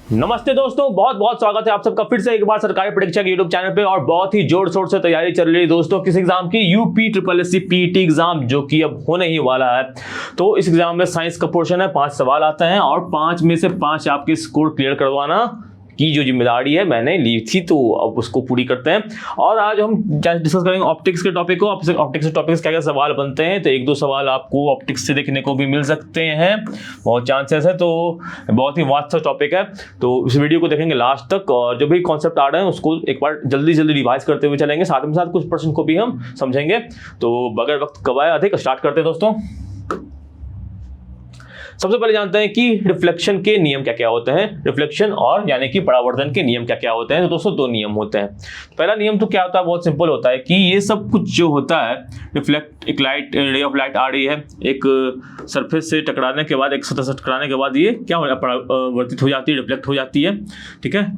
नमस्ते दोस्तों, बहुत बहुत स्वागत है आप सबका फिर से एक बार सरकारी परीक्षा के यूट्यूब चैनल पे। और बहुत ही जोर शोर से तैयारी चल रही है दोस्तों किस एग्जाम की, UP triple SC PT exam, जो कि अब होने ही वाला है। तो इस एग्जाम में साइंस का पोर्शन है, 5 सवाल आते हैं और 5 में से 5 आपके स्कोर क्लियर करवाना की जो जिम्मेदारी है मैंने ली थी, तो अब उसको पूरी करते हैं। और आज हम डिस्कस करेंगे ऑप्टिक्स के टॉपिक को। ऑप्टिक्स के टॉपिक्स क्या क्या सवाल बनते हैं, तो 1-2 सवाल आपको ऑप्टिक्स से देखने को भी मिल सकते हैं, बहुत चांसेस है। तो बहुत ही वास्ट टॉपिक है, तो इस वीडियो को देखेंगे लास्ट तक और जो भी कॉन्सेप्ट आ रहे हैं उसको एक बार जल्दी रिवाइज करते हुए चलेंगे, साथ में साथ कुछ प्रश्न को भी हम समझेंगे। तो बगैर वक्त गवाए अधिक स्टार्ट करते हैं दोस्तों। सबसे पहले जानते हैं कि रिफ्लेक्शन के नियम क्या क्या होते हैं। रिफ्लेक्शन और यानी कि परावर्तन के नियम क्या क्या होते हैं। तो दोस्तों 2 नियम होते हैं। पहला नियम तो क्या होता है, बहुत सिंपल होता है कि ये सब कुछ जो होता है, रिफ्लेक्ट एक लाइट रे ऑफ लाइट आ रही है एक सरफेस से टकराने के बाद, एक सतह से टकराने के बाद ये क्या हो परावर्तित हो जाती है, रिफ्लेक्ट हो जाती है। ठीक है,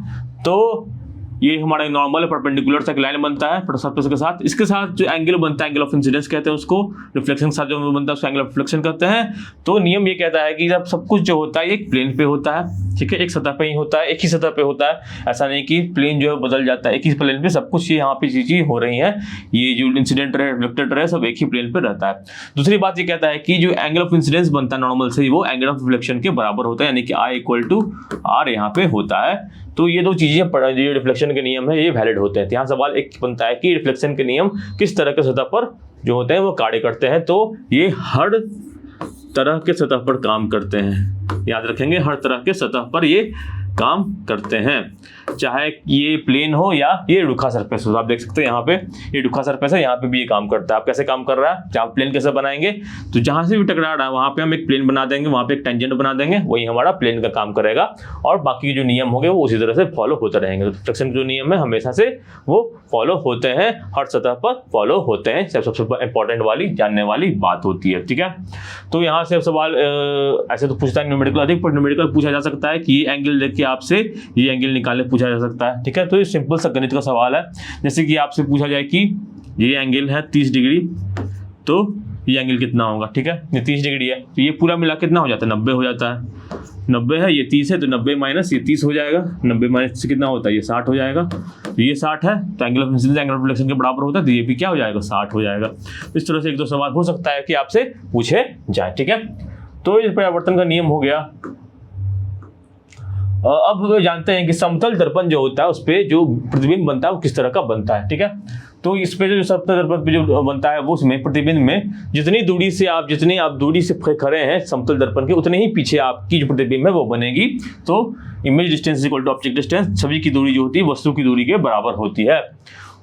तो ये हमारा नॉर्मल परपेंडिकुलर सा एक लाइन बनता है सरफेस के साथ। इसके साथ जो एंगल बनता है, एंगल ऑफ इंसिडेंस कहते हैं उसको। रिफ्लेक्शन के साथ जो बनता है उसको एंगल ऑफ रिफ्लेक्शन कहते हैं। तो नियम ये कहता है कि जब सब कुछ जो होता है एक प्लेन पे होता है, ठीक है, एक सतह पे ही होता है, एक ही सतह पे होता है। ऐसा नहीं कि प्लेन जो है बदल जाता है, एक ही प्लेन पे सब कुछ ये यहाँ पे चीजें हो रही है। ये जो इंसिडेंट रहे, रिफ्लेक्टेड रहे, सब एक ही प्लेन पे रहता है। दूसरी बात ये कहता है कि जो एंगल ऑफ इंसिडेंस बनता है नॉर्मल से, वो एंगल ऑफ रिफ्लेक्शन के बराबर होता है, यानी कि I = R यहाँ पे होता है। तो ये 2 चीजें ये रिफ्लेक्शन के नियम है, ये वैलिड होते हैं। यहाँ सवाल एक बनता है कि रिफ्लेक्शन के नियम किस तरह के सतह पर जो होते हैं वो कार्य करते हैं। तो ये हर तरह के सतह पर काम करते हैं, याद रखेंगे, हर तरह के सतह पर ये काम करते हैं, चाहे ये प्लेन हो या ये रुखा सरफेस हो। आप देख सकते हैं यहाँ पे ये रुखा सरफेस है, यहाँ पे भी ये काम करता है। आप कैसे काम कर रहा है, जहाँ प्लेन कैसे बनाएंगे, तो जहाँ से भी टकरा रहा है वहाँ पे हम एक प्लेन बना देंगे, वहाँ पे एक टेंजेंट बना देंगे, वही हमारा प्लेन का काम करेगा। और बाकी जो नियम होंगे वो उसी तरह से फॉलो होते रहेंगे। तो रिफ्लेक्शन के जो नियम है हमेशा से वो फॉलो होते हैं, हर सतह पर फॉलो होते हैं। सबसे इंपॉर्टेंट वाली जानने वाली बात होती है। ठीक है, तो यहाँ से सवाल ऐसे तो पूछता है न्यूमेरिकल अधिक, पर न्यूमेरिकल पूछा जा सकता है कि ये एंगल देख के आपसे ये एंगल निकालने पूछा जा सकता है। ठीक है, तो ये सिंपल सा गणित का सवाल है। जैसे कि आपसे पूछा जाए कि ये एंगल है 30 डिग्री, तो ये एंगल कितना होगा। ठीक है, ये 30 डिग्री है, तो ये पूरा मिला कितना हो जाता है, 90 हो जाता है। 90 है, ये 30 है, तो 90 माइनस ये 30 हो जाएगा। 90 माइनस से कितना होता है, ये 60 हो जाएगा। तो ये 60 है, तो angle of incidence angle of reflection के बराबर होता है, तो ये भी क्या हो जाएगा, 60 हो जाएगा। इस तरह से 1-2 सवाल हो सकता है कि आपसे पूछे जाए। ठीक है, तो ये परावर्तन का नियम हो गया। अब जानते हैं कि समतल दर्पण जो होता है उस पे जो प्रतिबिंब बनता है वो किस तरह का बनता है। ठीक है, तो इस पे जो समतल दर्पण पे जो बनता है वो उसमें प्रतिबिंब में जितनी आप दूरी से खड़े हैं समतल दर्पण के, उतने ही पीछे आपकी जो प्रतिबिंब है वो बनेगी। तो image distance equal to object distance, छवि की दूरी जो होती है वस्तु की दूरी के बराबर होती है।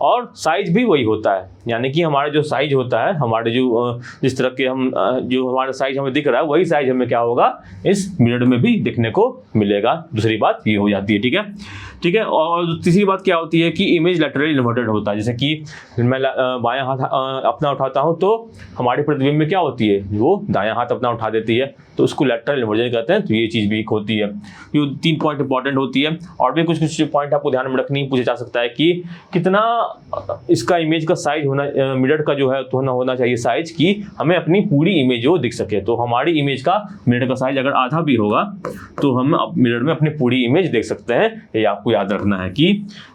और साइज भी वही होता है, यानी कि हमारा जो साइज होता है, हमारे जो जिस तरह के हम जो हमारा साइज हमें दिख रहा है वही साइज हमें क्या होगा इस मिरर में भी दिखने को मिलेगा। दूसरी बात ये हो जाती है। ठीक है, ठीक है, और तीसरी बात क्या होती है कि इमेज लैटरली इन्वर्टेड होता है। जैसे कि मैं बायां हाथ अपना उठाता हूं तो हमारी प्रतिबिंब में क्या होती है, वो दायां हाथ अपना उठा देती है, तो उसको लैटरल इन्वर्जन कहते हैं। तो ये चीज़ भी एक होती है। ये 3 पॉइंट इंपॉर्टेंट होती है। और भी कुछ पॉइंट आपको ध्यान में रखनी पूछा जा सकता है कि कितना इसका इमेज का साइज होना, मिरर का जो है तो होना चाहिए साइज कि हमें अपनी पूरी इमेज जो दिख सके। तो हमारी इमेज का मिरर का साइज अगर आधा भी होगा तो हम मिरर में अपनी पूरी इमेज देख सकते हैं। ये आपको याद रखना है कि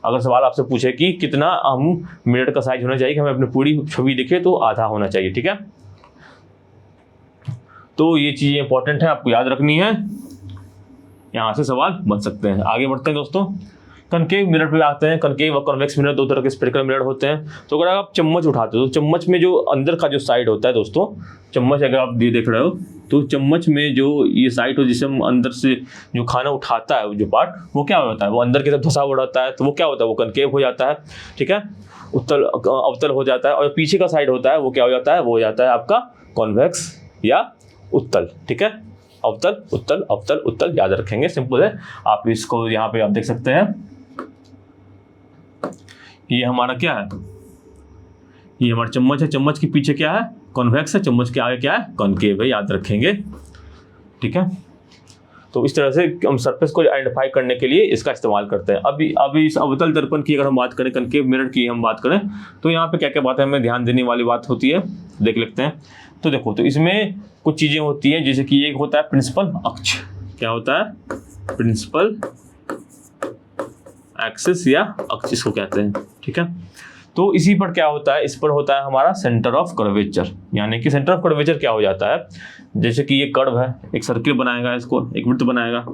अगर सवाल आपसे पूछे कि कितना हम मिरर का साइज होना चाहिए कि हमें अपनी पूरी छवि दिखे, तो आधा होना चाहिए। ठीक है, तो ये चीजें इंपॉर्टेंट है, आपको याद रखनी है। यहां से सवाल बन सकते हैं। आगे बढ़ते हैं दोस्तों, कनकेव मिरर पे आते हैं। कनकेव और कन्वेक्स मिरर 2 तरह के स्फेरिकल मिरर होते हैं। तो अगर आप चम्मच उठाते हो तो चम्मच में जो अंदर का जो साइड होता है दोस्तों, चम्मच अगर आप देख रहे हो तो चम्मच में जो ये साइड हो जिसे हम अंदर से जो खाना उठाता है जो पार्ट, वो क्या होता है, वो अंदर की तरफ धंसा हुआ रहता है, तो वो क्या होता है, वो कनकेव हो जाता है। ठीक है, अवतल हो जाता है। और पीछे का साइड होता है वो क्या हो जाता है, वो हो जाता है आपका कॉन्वेक्स या उत्तल। ठीक है, अवतल उत्तल अवतल उत्तल याद रखेंगे, सिंपल है। आप इसको यहाँ पे आप देख सकते हैं, ये हमारा क्या है, ये हमारा चम्मच है। चम्मच के पीछे क्या है, कॉन्वेक्स है। चम्मच के आगे क्या है, कॉनकेव है, याद रखेंगे। ठीक है, तो इस तरह से हम सरफेस को आइडेंटिफाई करने के लिए इसका इस्तेमाल करते हैं। अभी इस अवतल दर्पण की अगर हम बात करें, कनकेव मिरर की हम बात करें, तो यहाँ पे क्या क्या बात है हमें ध्यान देने वाली बात होती है, देख लेते हैं। तो देखो, तो इसमें कुछ चीज़ें होती हैं, जैसे कि एक होता है प्रिंसिपल अक्ष। क्या होता है, प्रिंसिपल एक्सिस या अक्ष इसको कहते हैं, ठीक है। तो इसी पर क्या होता है, इस पर होता है हमारा सेंटर ऑफ कर्वेचर, यानी कि सेंटर ऑफ कर्वेचर क्या हो जाता है, जैसे कि ये कर्व है, एक सर्किल बनाएगा, इसको एक वृत्त बनाएगा,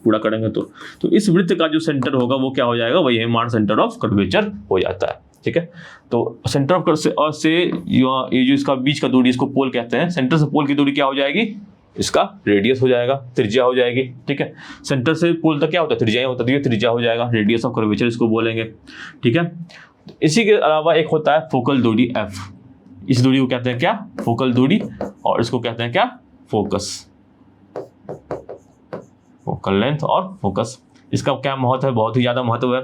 पूरा करेंगे तो इस वृत्त का जो सेंटर होगा वो क्या हो जाएगा, वही हमारा सेंटर ऑफ कर्वेचर हो जाता है, ठीक है। तो सेंटर ऑफ कर्वेचर से ये जो इसका बीच का दूरी, इसको पोल कहते हैं, सेंटर से पोल की दूरी क्या हो जाएगी, इसका रेडियस हो जाएगा, त्रिज्या हो जाएगी, ठीक है। सेंटर से पोल तक क्या होता है, त्रिज्या होता है, तो ये त्रिज्या हो जाएगा, रेडियस ऑफ कर्वेचर इसको बोलेंगे, ठीक है। इसी के अलावा एक होता है फोकल दूरी एफ, इस दूरी को कहते हैं क्या, फोकल दूरी, और इसको कहते हैं क्या, फोकस, फोकल लेंथ और फोकस। इसका क्या महत्व है, बहुत ही ज्यादा महत्व है।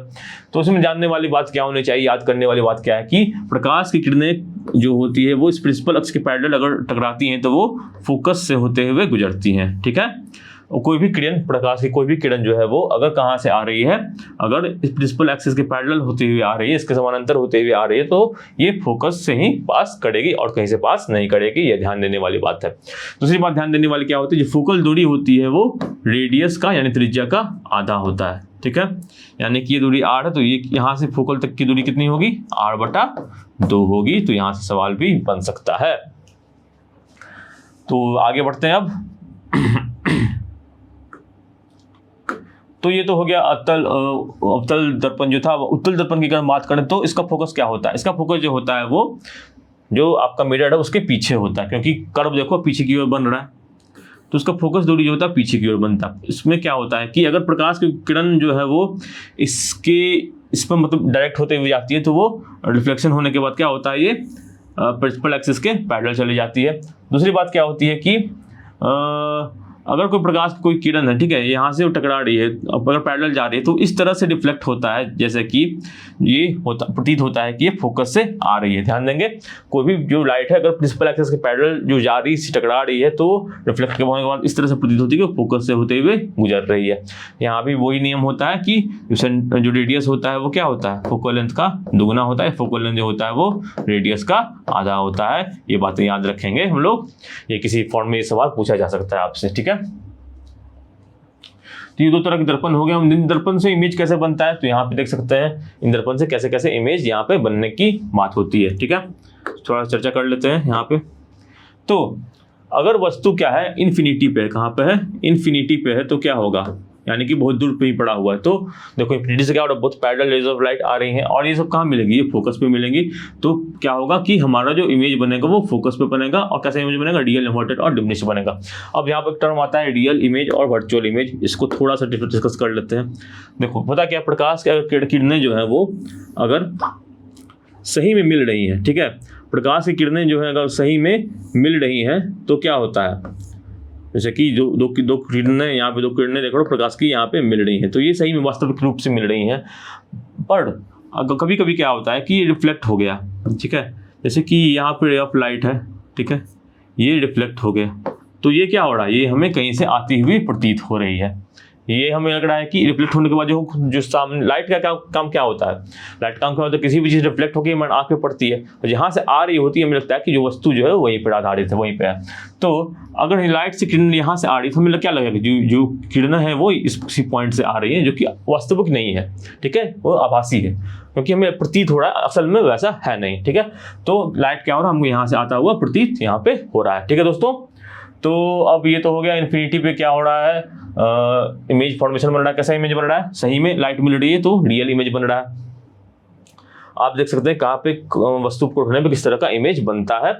तो इसमें जानने वाली बात क्या होनी चाहिए, याद करने वाली बात क्या है कि प्रकाश की किरणें जो होती है वो इस प्रिंसिपल अक्ष के पैरेलल अगर टकराती हैं तो वो फोकस से होते हुए गुजरती हैं, ठीक है। और कोई भी किरण, प्रकाश की कोई भी किरण जो है वो अगर कहाँ से आ रही है, अगर इस प्रिंसिपल एक्सिस के पैरेलल होते हुए आ रही है, इसके समानांतर होते हुए आ रही है, तो ये फोकस से ही पास करेगी और कहीं से पास नहीं करेगी, ये ध्यान देने वाली बात है। दूसरी बात ध्यान देने वाली क्या होती है, जो फोकल दूरी होती है वो रेडियस का यानी त्रिज्या का आधा होता है, ठीक है। यानी कि ये दूरी r है, तो ये यहाँ से फोकल तक की दूरी कितनी होगी, r/2 होगी। तो यहाँ से सवाल भी बन सकता है। तो आगे बढ़ते हैं अब। तो ये तो हो गया अवतल दर्पण जो था। उत्तल दर्पण की अगर बात करें तो इसका फोकस क्या होता है, इसका फोकस जो होता है वो जो आपका मिरर है उसके पीछे होता है, क्योंकि कर्व देखो पीछे की ओर बन रहा है, तो उसका फोकस दूरी जो होता है पीछे की ओर बनता है। इसमें क्या होता है कि अगर प्रकाश की किरण जो है वो इस पर मतलब डायरेक्ट होते हुए जाती है, तो वो रिफ्लेक्शन होने के बाद क्या होता है, ये प्रिंसिपल एक्सिस के पैरेलल चली जाती है। दूसरी बात क्या होती है कि अगर कोई प्रकाश की कोई किरण है, ठीक है, यहाँ से वो टकरा रही है, अगर पैरेलल जा रही है, तो इस तरह से रिफ्लेक्ट होता है जैसे कि ये प्रतीत होता है कि ये फोकस से आ रही है। ध्यान देंगे, कोई भी जो लाइट है अगर प्रिंसिपल एक्सिस के पैरेलल जो जा रही है, टकरा रही है, तो रिफ्लेक्ट होने के बाद इस तरह से प्रतीत होती है कि फोकस से होते हुए गुजर रही है। यहाँ भी वही नियम होता है कि जो रेडियस होता है वो क्या होता है, फोकल लेंथ का दुगुना होता है, फोकल लेंथ जो होता है वो रेडियस का आधा होता है। ये बातें याद रखेंगे हम लोग, ये किसी फॉर्म में ये सवाल पूछा जा सकता है आपसे, ठीक है। तो ये दो तरह के दर्पण हो गए। हम इन दर्पण से इमेज कैसे बनता है, तो यहाँ पे देख सकते हैं इन दर्पण से कैसे कैसे इमेज यहाँ पे बनने की बात होती है, ठीक है। थोड़ा चर्चा कर लेते हैं यहाँ पे। तो अगर वस्तु क्या है, इन्फिनिटी पे, कहाँ पे है, इन्फिनिटी पे है, तो क्या होगा, यानी कि बहुत दूर पे ही पड़ा हुआ है। तो देखो इन्फिनिटी से क्या हो रहा है, बहुत पैरेलल रेज ऑफ लाइट आ रही हैं, और ये सब कहाँ मिलेगी, ये फोकस पे मिलेंगी। तो क्या होगा कि हमारा जो इमेज बनेगा वो फोकस पे बनेगा। और कैसा इमेज बनेगा, रियल, इन्वर्टेड और डिमिनिश्ड बनेगा। अब यहाँ पर एक टर्म आता है रियल इमेज और वर्चुअल इमेज, इसको थोड़ा सा डिस्कस कर लेते हैं। देखो पता क्या, प्रकाश की अगर किरणें जो है वो अगर सही में मिल रही हैं, ठीक है, प्रकाश की किरणें जो है अगर सही में मिल रही हैं तो क्या होता है, जैसे कि दो किरणें, यहाँ पे दो किरणें देखो प्रकाश की यहाँ पे मिल रही हैं, तो ये सही में वास्तविक रूप से मिल रही हैं। पर अगर कभी कभी क्या होता है कि ये रिफ्लेक्ट हो गया, ठीक है, जैसे कि यहाँ पे रे ऑफ लाइट है, ठीक है, ये रिफ्लेक्ट हो गया, तो ये क्या हो रहा है, ये हमें कहीं से आती हुई प्रतीत हो रही है। ये हमें लग रहा है कि रिफ्लेक्ट होने के बाद जो सामने लाइट का काम क्या होता है, लाइट काम क्या होता है, किसी भी चीज़ रिफ्लेक्ट होकर हमारे आँख पे पड़ती है, तो जहाँ से आ रही होती है हमें लगता है कि जो वस्तु जो है वहीं पर आधारित है, वहीं पे है। तो अगर लाइट से किरण यहाँ से आ रही है तो हमें क्या लगेगा, जो किरण है वो इसी पॉइंट से आ रही है, जो कि वास्तविक नहीं है, ठीक है, वो आभासी है, क्योंकि हमें प्रतीत हो रहा है, असल में वैसा है नहीं, ठीक है। तो लाइट क्या हो रहा है, हमको यहाँ से आता हुआ प्रतीत यहाँ पे हो रहा है, ठीक है दोस्तों। तो अब ये तो हो गया इन्फिनिटी पे क्या हो रहा है, इमेज फॉर्मेशन बन रहा है। कैसा इमेज बन रहा है, सही में लाइट मिल रही है तो रियल इमेज बन रहा है। आप देख सकते हैं कहाँ पे वस्तु को उठाने पे किस तरह का इमेज बनता है।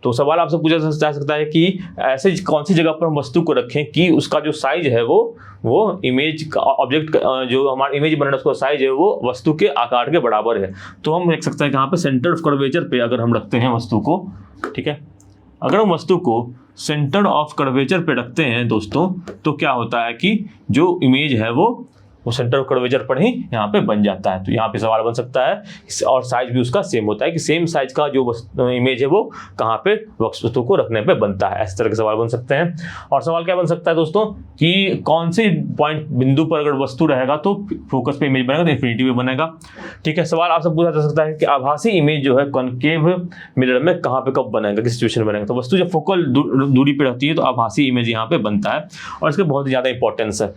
तो सवाल आपसे पूछा जा सकता है कि ऐसे कौन सी जगह पर हम वस्तु को रखें कि उसका जो साइज है वो इमेज का ऑब्जेक्ट जो हमारा इमेज बन रहा है उसका साइज है वो वस्तु के आकार के बराबर है। तो हम देख सकते हैं कहाँ पे सेंटर ऑफ कर्वेचर पे अगर हम रखते हैं वस्तु को, ठीक है, अगर हम वस्तु को सेंटर ऑफ कर्वेचर पे रखते हैं दोस्तों, तो क्या होता है कि जो इमेज है वो सेंटर ऑफ कर्वेचर पर ही यहाँ पे बन जाता है। तो यहाँ पे सवाल बन सकता है, और साइज भी उसका सेम होता है कि सेम साइज का जो इमेज है वो कहाँ पे वस्तु को रखने पे बनता है। ऐसे तरह के सवाल बन सकते हैं। और सवाल क्या बन सकता है दोस्तों कि कौन से पॉइंट बिंदु पर अगर वस्तु रहेगा तो फोकस पे इमेज बनेगा, तो इन्फिनिटी पे बनेगा, ठीक है। सवाल आपसे पूछा जा सकता है कि आभासी इमेज जो है कॉनकेव मिरर में कहाँ पे कब बनेगा, किस सिचुएशन में बनेगा। तो वस्तु जब फोकल दूरी पे रहती है तो आभासी इमेज यहाँ पे बनता है, और इसके बहुत ज़्यादा इंपॉर्टेंस है।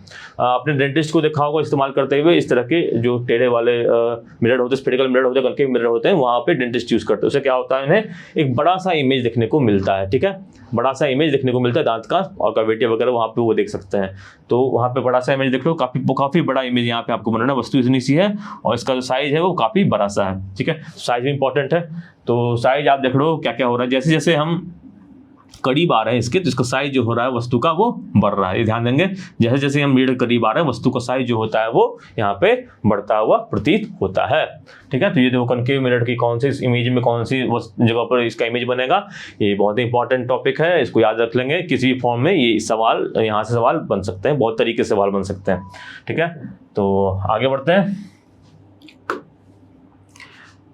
आपने डेंटिस्ट को देखा होगा, को इस्तेमाल करते हुए इस तरह के जो टेढ़े वाले मिरर होते हैं, स्फेरिकल मिरर होते हैं, कनकेव मिरर होते हैं, वहाँ पे डेंटिस्ट यूज करते हैं। उससे क्या होता है, इन्हें एक बड़ा सा इमेज देखने को मिलता है। ठीक है, बड़ा सा इमेज देखने को मिलता है दांत का, और कैविटी वगैरह वहाँ पे वो देख सकते हैं। तो वहाँ पे बड़ा सा इमेज देख लो, काफी बड़ा इमेज यहाँ पे आपको बनाना। वस्तु इतनी सी है और इसका जो साइज है वो काफी बड़ा सा है। ठीक है, साइज भी इंपॉर्टेंट है। तो साइज आप देख लो क्या क्या हो रहा है, जैसे जैसे हम करीब आ रहे हैं इसके, तो इसका साइज जो हो रहा है वस्तु का वो बढ़ रहा है। ये ध्यान देंगे, जैसे जैसे हम मिरर करीब आ रहे हैं वस्तु का साइज जो होता है वो यहाँ पे बढ़ता हुआ प्रतीत होता है। ठीक है, तो ये देखो कनकेव मिरर की कौन सी इमेज में कौन सी जगह पर इसका इमेज बनेगा, ये बहुत ही इंपॉर्टेंट टॉपिक है, इसको याद रख लेंगे। किसी भी फॉर्म में ये सवाल, यहाँ से सवाल बन सकते हैं, बहुत तरीके से सवाल बन सकते हैं। ठीक है, तो आगे बढ़ते हैं।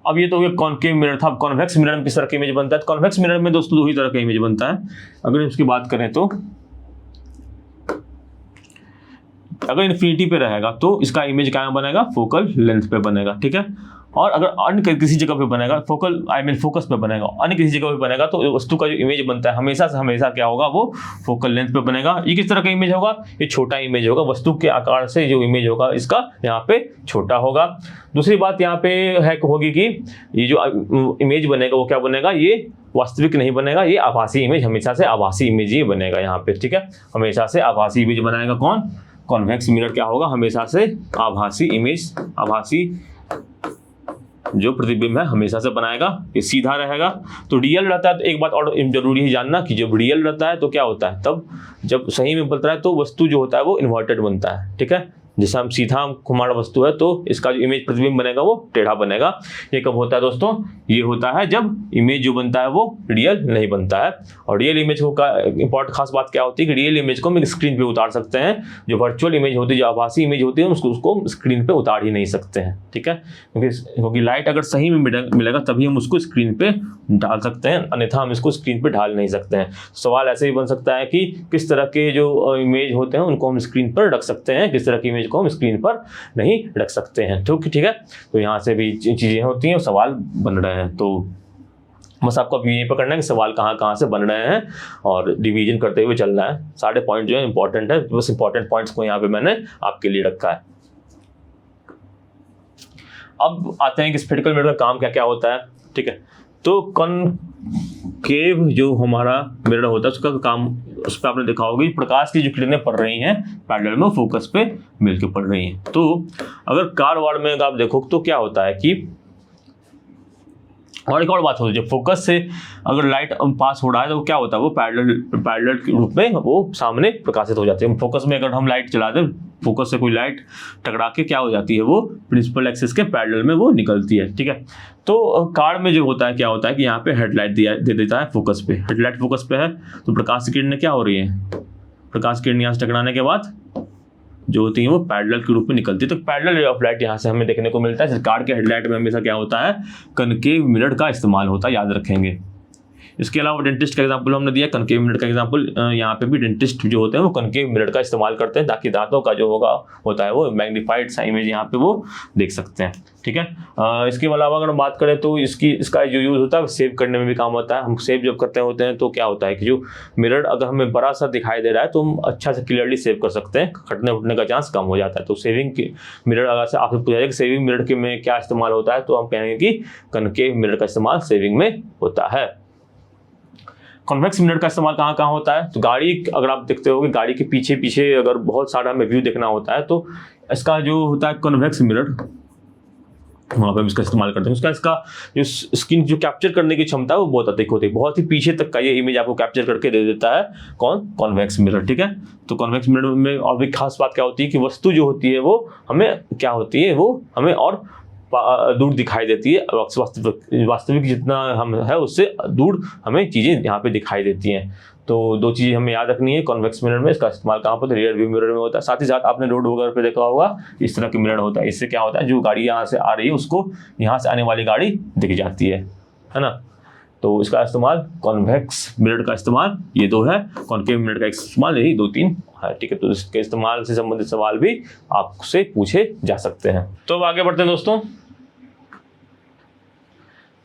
अब ये तो ये कॉनकेव मिरर था। कॉन्वेक्स मिरर में किस तरह का इमेज बनता है? कॉन्वेक्स मिरर में दोस्तों दो ही तरह का इमेज बनता है। अगर इसकी बात करें तो अगर इन्फिनिटी पे रहेगा तो इसका इमेज क्या बनेगा, फोकल लेंथ पे बनेगा। ठीक है, और अगर अन्य किसी जगह पे बनेगा, फोकस पे बनेगा, अन्य किसी जगह पे बनेगा, तो वस्तु का जो इमेज बनता है हमेशा से हमेशा क्या होगा, वो फोकल लेंथ पे बनेगा। ये किस तरह का इमेज होगा, ये छोटा इमेज होगा, वस्तु के आकार से जो इमेज होगा इसका यहाँ पे छोटा होगा। दूसरी बात यहाँ पे है होगी कि ये जो इमेज बनेगा वो क्या बनेगा, ये वास्तविक नहीं बनेगा, ये आभासी इमेज, हमेशा से आभासी इमेज ही बनेगा यहाँ पे। ठीक है, हमेशा से आभासी इमेज बनाएगा कौन, कॉन्वेक्स मिरर क्या होगा, हमेशा से आभासी इमेज, आभासी जो प्रतिबिंब है हमेशा से बनाएगा, ये सीधा रहेगा। तो रियल रहता है तो एक बात और जरूरी है जानना कि जब रियल रहता है तो क्या होता है, तब जब सही में बनता है तो वस्तु जो होता है वो इन्वर्टेड बनता है। ठीक है, जैसे हम सीधा हमारा वस्तु है तो इसका जो इमेज प्रतिबिंब बनेगा वो टेढ़ा बनेगा। ये कब होता है दोस्तों, ये होता है जब इमेज जो बनता है वो रियल नहीं बनता है। और रियल इमेज को का इंपॉर्टेंट खास बात क्या होती है कि रियल इमेज को हम स्क्रीन पे उतार सकते हैं, जो वर्चुअल इमेज होती है, जो आभासी इमेज होती है उसको स्क्रीन पे उतार ही नहीं सकते हैं। ठीक है, क्योंकि लाइट अगर सही में मिलेगा तभी हम उसको स्क्रीन पे डाल सकते हैं, अन्यथा हम इसको स्क्रीन पे ढाल नहीं सकते हैं। सवाल ऐसे ही बन सकता है कि किस तरह के जो इमेज होते हैं उनको हम स्क्रीन पर रख सकते हैं, किस तरह की इमेज को हम स्क्रीन पर नहीं रख सकते हैं। ठीक है, तो यहाँ से भी चीजें होती हैं, सवाल बन रहे हैं। तो बस आपको अभी यही पकड़ना है कि सवाल कहाँ कहाँ से बन रहे हैं और डिवीजन करते हुए चलना है। सारे पॉइंट जो है इंपॉर्टेंट है, बस इंपॉर्टेंट पॉइंट्स को यहाँ पे मैंने आपके लिए रखा है। अब आते हैं कि स्फेरिकल मिरर का काम क्या क्या होता है। ठीक है, तो कॉनकेव जो हमारा मिरर होता है उसका काम, उस पर आपने देखा होगा प्रकाश की जो किरणें पड़ रही हैं पैरेलल में फोकस पे मिलकर पड़ रही हैं। तो अगर कार वार्ड में आप देखो तो क्या होता है कि, और एक और बात होती है, जब फोकस से अगर लाइट पास हो रहा है तो क्या होता है, वो पैरेलल के रूप में वो सामने प्रकाशित हो जाती है। फोकस में अगर हम लाइट चला दें, फोकस से कोई लाइट टकरा के क्या हो जाती है, वो प्रिंसिपल एक्सिस के पैरेलल में वो निकलती है। ठीक है, तो कार में जो होता है क्या होता है कि यहाँ पे हेडलाइट दे देता है फोकस पे, हेडलाइट फोकस पे है तो प्रकाश की किरणें क्या हो रही है, प्रकाश की किरणें यहाँ से टकराने के बाद जो होती है वो पैरेलल के रूप में निकलती है। तो पैरेलल रे ऑफ लाइट यहाँ से हमें देखने को मिलता है। कार के हेडलाइट में हमेशा क्या होता है, कनकेव मिरर का इस्तेमाल होता है, याद रखेंगे। इसके अलावा डेंटिस्ट का एग्जांपल हमने दिया, कनकेव मिरर का एग्जांपल, यहाँ पे भी डेंटिस्ट जो होते हैं वो कनकेव मिरर का इस्तेमाल करते हैं ताकि दांतों का जो होता है वो मैग्नीफाइड सा इमेज यहाँ पे वो देख सकते हैं। ठीक है, इसके अलावा अगर हम बात करें तो इसका जो यूज होता है सेव करने में भी काम होता है। हम सेव जब करते होते हैं तो क्या होता है कि जो मिरर अगर हमें बड़ा सा दिखाई दे रहा है तो हम अच्छा से क्लियरली सेव कर सकते हैं, खटने उठने का चांस कम हो जाता है। तो सेविंग की मिरर अगर से आपसे पूछा जाए कि सेविंग मिरर के में क्या इस्तेमाल होता है, तो हम कहेंगे कि कनकेव मिरर का इस्तेमाल सेविंग में होता है। कॉन्वेक्स मिरर का इस्तेमाल कहाँ कहाँ होता है, तो गाड़ी अगर आप देखते हो कि गाड़ी के पीछे पीछे अगर बहुत सारा हमें व्यू देखना होता है तो इसका जो होता है कॉन्वेक्स मिरर, वहाँ पर हम इसका इस्तेमाल करते हैं। इसका जो स्क्रीन जो कैप्चर करने की क्षमता है वो बहुत अधिक होती है, बहुत ही पीछे तक का ये इमेज आपको कैप्चर करके दे देता है कॉन्वेक्स मिरर। ठीक है, तो कॉन्वेक्स मिरर में और भी खास बात क्या होती है कि वस्तु जो होती है वो हमें क्या होती है, वो हमें और दूर दिखाई देती है, वास्तविक जितना हम है उससे दूर हमें चीजें यहाँ पे दिखाई देती हैं। तो दो चीजें हमें याद रखनी है, कॉन्वेक्स मिरर में इसका इस्तेमाल कहाँ पर, रियर व्यू मिरर में होता है। साथ ही साथ आपने रोड वगैरह पे देखा होगा इस तरह के मिरर होता है, इससे क्या होता है जो गाड़ी यहाँ से आ रही है उसको यहाँ से आने वाली गाड़ी दिख जाती है ना। तो इसका इस्तेमाल कॉन्वेक्स मिरर का इस्तेमाल ये दो है, कॉनकेव मिरर का इस्तेमाल यही दो तीन है। ठीक है, तो इसके इस्तेमाल से संबंधित सवाल भी आपसे पूछे जा सकते हैं। तो अब आगे बढ़ते हैं दोस्तों।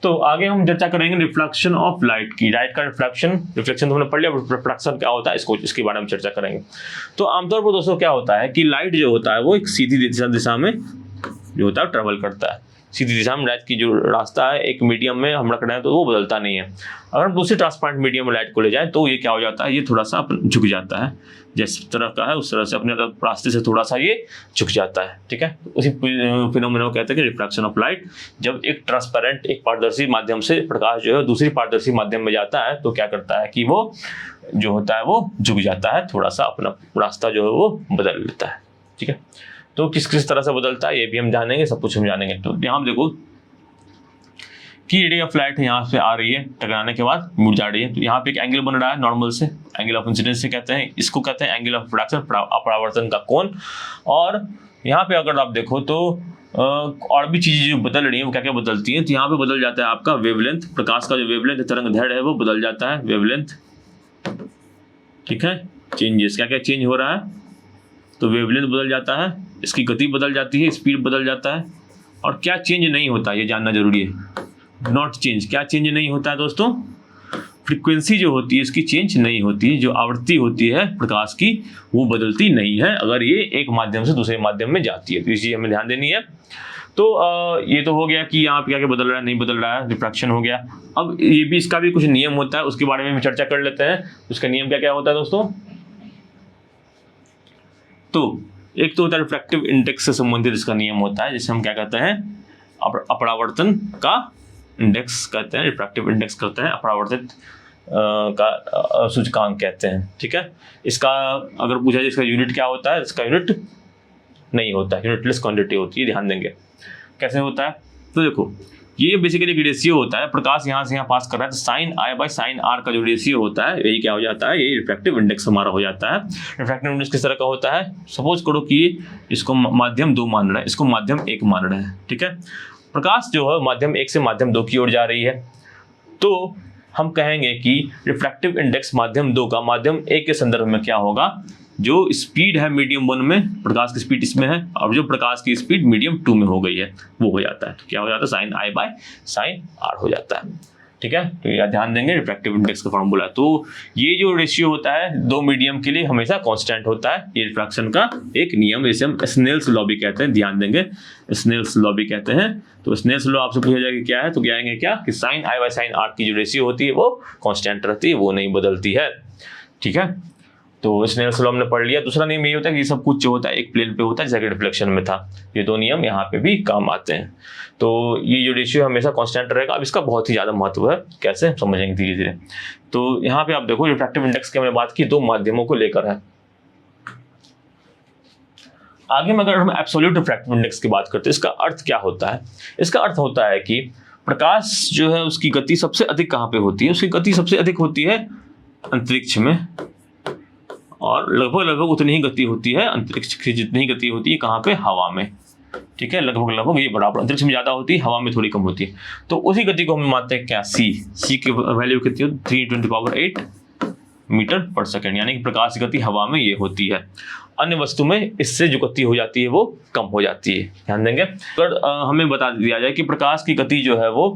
तो आगे हम चर्चा करेंगे रिफ्लेक्शन ऑफ लाइट की। लाइट का रिफ्लेक्शन तो हमने पढ़ लिया, रिफ्लेक्शन क्या होता है इसके बारे में चर्चा करेंगे। तो आमतौर पर दोस्तों क्या होता है कि लाइट जो होता है वो एक सीधी दिशा में जो होता है ट्रेवल करता है। सीधी दिशा में लाइट की जो रास्ता है एक मीडियम में हम रख रहे हैं तो वो बदलता नहीं है। अगर हम दूसरे ट्रांसपेरेंट मीडियम में लाइट को ले जाएं तो ये क्या हो जाता है, ये थोड़ा सा झुक जाता है, जिस तरह का है उस तरह से अपने रास्ते से थोड़ा सा ये झुक जाता है। ठीक है, उसी फिनोमेना को कहते हैं कि रिफ्लेक्शन ऑफ लाइट। जब एक ट्रांसपेरेंट एक पारदर्शी माध्यम से प्रकाश जो है दूसरी पारदर्शी माध्यम में जाता है तो क्या करता है कि वो जो होता है वो झुक जाता है, थोड़ा सा अपना रास्ता जो है वो बदल लेता है। ठीक है, तो किस किस तरह से बदलता है ये भी हम जानेंगे, सब कुछ हम जानेंगे। तो यहाँ देखो कि रे ऑफ लाइट यहाँ से आ रही है, टकराने के बाद मुड़ जा रही है, तो यहाँ पे एक एंगल बन रहा है नॉर्मल से, एंगल ऑफ इंसिडेंस से कहते हैं, इसको कहते हैं एंगल ऑफ रिफ्रैक्शन, अपरावर्तन का कोण। और यहाँ पे अगर आप देखो तो और भी चीजें जो बदल रही हैं वो क्या क्या बदलती हैं, तो यहाँ पे बदल जाता है आपका वेवलेंथ, प्रकाश का जो वेवलेंथ तरंग दैर्ध्य है वो बदल जाता है, वेवलेंथ। ठीक है, चेंजेस क्या क्या चेंज हो रहा है, तो वेवलेंथ बदल जाता है, इसकी गति बदल जाती है, स्पीड बदल जाता है। और क्या चेंज नहीं होता ये जानना जरूरी है, नॉट चेंज। क्या चेंज नहीं होता है दोस्तों, फ्रीक्वेंसी जो होती है इसकी चेंज नहीं होती, जो आवृत्ति होती है प्रकाश की वो बदलती नहीं है अगर ये एक माध्यम से दूसरे माध्यम में जाती है, तो इस चीज हमें ध्यान देनी है। तो ये तो हो गया कि यहाँ पे क्या क्या बदल रहा है नहीं बदल रहा है, रिफ्रैक्शन हो गया। अब ये भी इसका भी कुछ नियम होता है, उसके बारे में भी चर्चा कर लेते हैं। उसका नियम क्या क्या होता है दोस्तों, तो एक तो होता है रिफ्रैक्टिव इंडेक्स से संबंधित इसका नियम होता है, जिसे हम क्या कहते हैं अपरावर्तन का इंडेक्स कहते हैं, रिफ्रैक्टिव इंडेक्स कहते हैं, अपरावर्तित का सूचकांक कहते हैं। ठीक है, इसका अगर पूछा जाए इसका यूनिट क्या होता है, इसका यूनिट नहीं होता है, यूनिटलेस क्वांटिटी होती है, ध्यान देंगे। कैसे होता है, तो देखो ये बेसिकली एक रेशियो होता है, प्रकाश यहाँ से यहाँ पास कर रहा है तो sine i by sine r का जो रेशियो होता है यही क्या हो जाता है, यही रिफ्रैक्टिव इंडेक्स हमारा हो जाता है। रिफ्रैक्टिव इंडेक्स किस तरह का होता है, सपोज करो कि इसको माध्यम 2 मान रहे हैं, इसको माध्यम 1 मान रहे हैं। ठीक है, प्रकाश जो है माध्यम 1 से माध्यम 2 की ओर जा रही है, तो हम कहेंगे कि रिफ्रैक्टिव इंडेक्स माध्यम 2 का माध्यम 1 के संदर्भ में क्या होगा, जो स्पीड है मीडियम 1 में, प्रकाश की स्पीड इसमें है और जो प्रकाश की स्पीड मीडियम 2 में हो गई है वो हो जाता है, तो क्या हो जाता है sine i by sine r हो जाता है। ठीक है, तो यह ध्यान देंगे रिफ्रैक्टिव इंडेक्स का फॉर्मूला। तो ये जो रेशियो होता है दो मीडियम के लिए हमेशा कांस्टेंट होता है, ये रिफ्रैक्शन का एक नियम, इसे हम स्नेल्स लॉ भी कहते हैं, ध्यान देंगे स्नेल्स लॉ भी कहते हैं। तो स्नेल्स लॉ आपसे पूछा जाएगा क्या है, तो क्या आएंगे क्या कि sine i by sine r की जो रेशियो होती है वो कांस्टेंट रहती है, वो नहीं बदलती है। ठीक है, तो स्नेल्स लॉ हमने पढ़ लिया। दूसरा नियम ये होता है कि ये सब कुछ जो होता है एक प्लेन पे होता है, जैसे कि रिफ्लेक्शन में था, ये दो नियम यहाँ पे भी काम आते हैं। तो ये जो रेशियो हमेशा कांस्टेंट रहेगा। अब इसका बहुत ही ज्यादा महत्व है, कैसे समझेंगे धीरे धीरे। तो यहाँ पे आप देखो रिफ्रैक्टिव इंडेक्स की हमने बात की, दो माध्यमों को लेकर है। आगे में अगर हम एब्सोल्यूट रिफ्रैक्टिव इंडेक्स की बात करते हैं, इसका अर्थ क्या होता है, इसका अर्थ होता है कि प्रकाश जो है उसकी गति सबसे अधिक कहाँ पे होती है, उसकी गति सबसे अधिक होती है अंतरिक्ष में, और लगभग लगभग उतनी ही गति होती है अंतरिक्ष की जितनी ही गति होती है कहाँ पे, हवा में। ठीक है, लगभग लगभग ये बराबर, अंतरिक्ष में ज्यादा होती है, हवा में थोड़ी कम होती है। तो उसी गति को हम मानते हैं क्या, सी की वैल्यू कितनी होती है 3×10⁸ मीटर पर सेकेंड, यानी कि प्रकाश की गति हवा में ये होती है। अन्य वस्तु में इससे जो गति हो जाती है वो कम हो जाती है, ध्यान देंगे। अगर हमें बता दिया जाए कि प्रकाश की गति जो है वो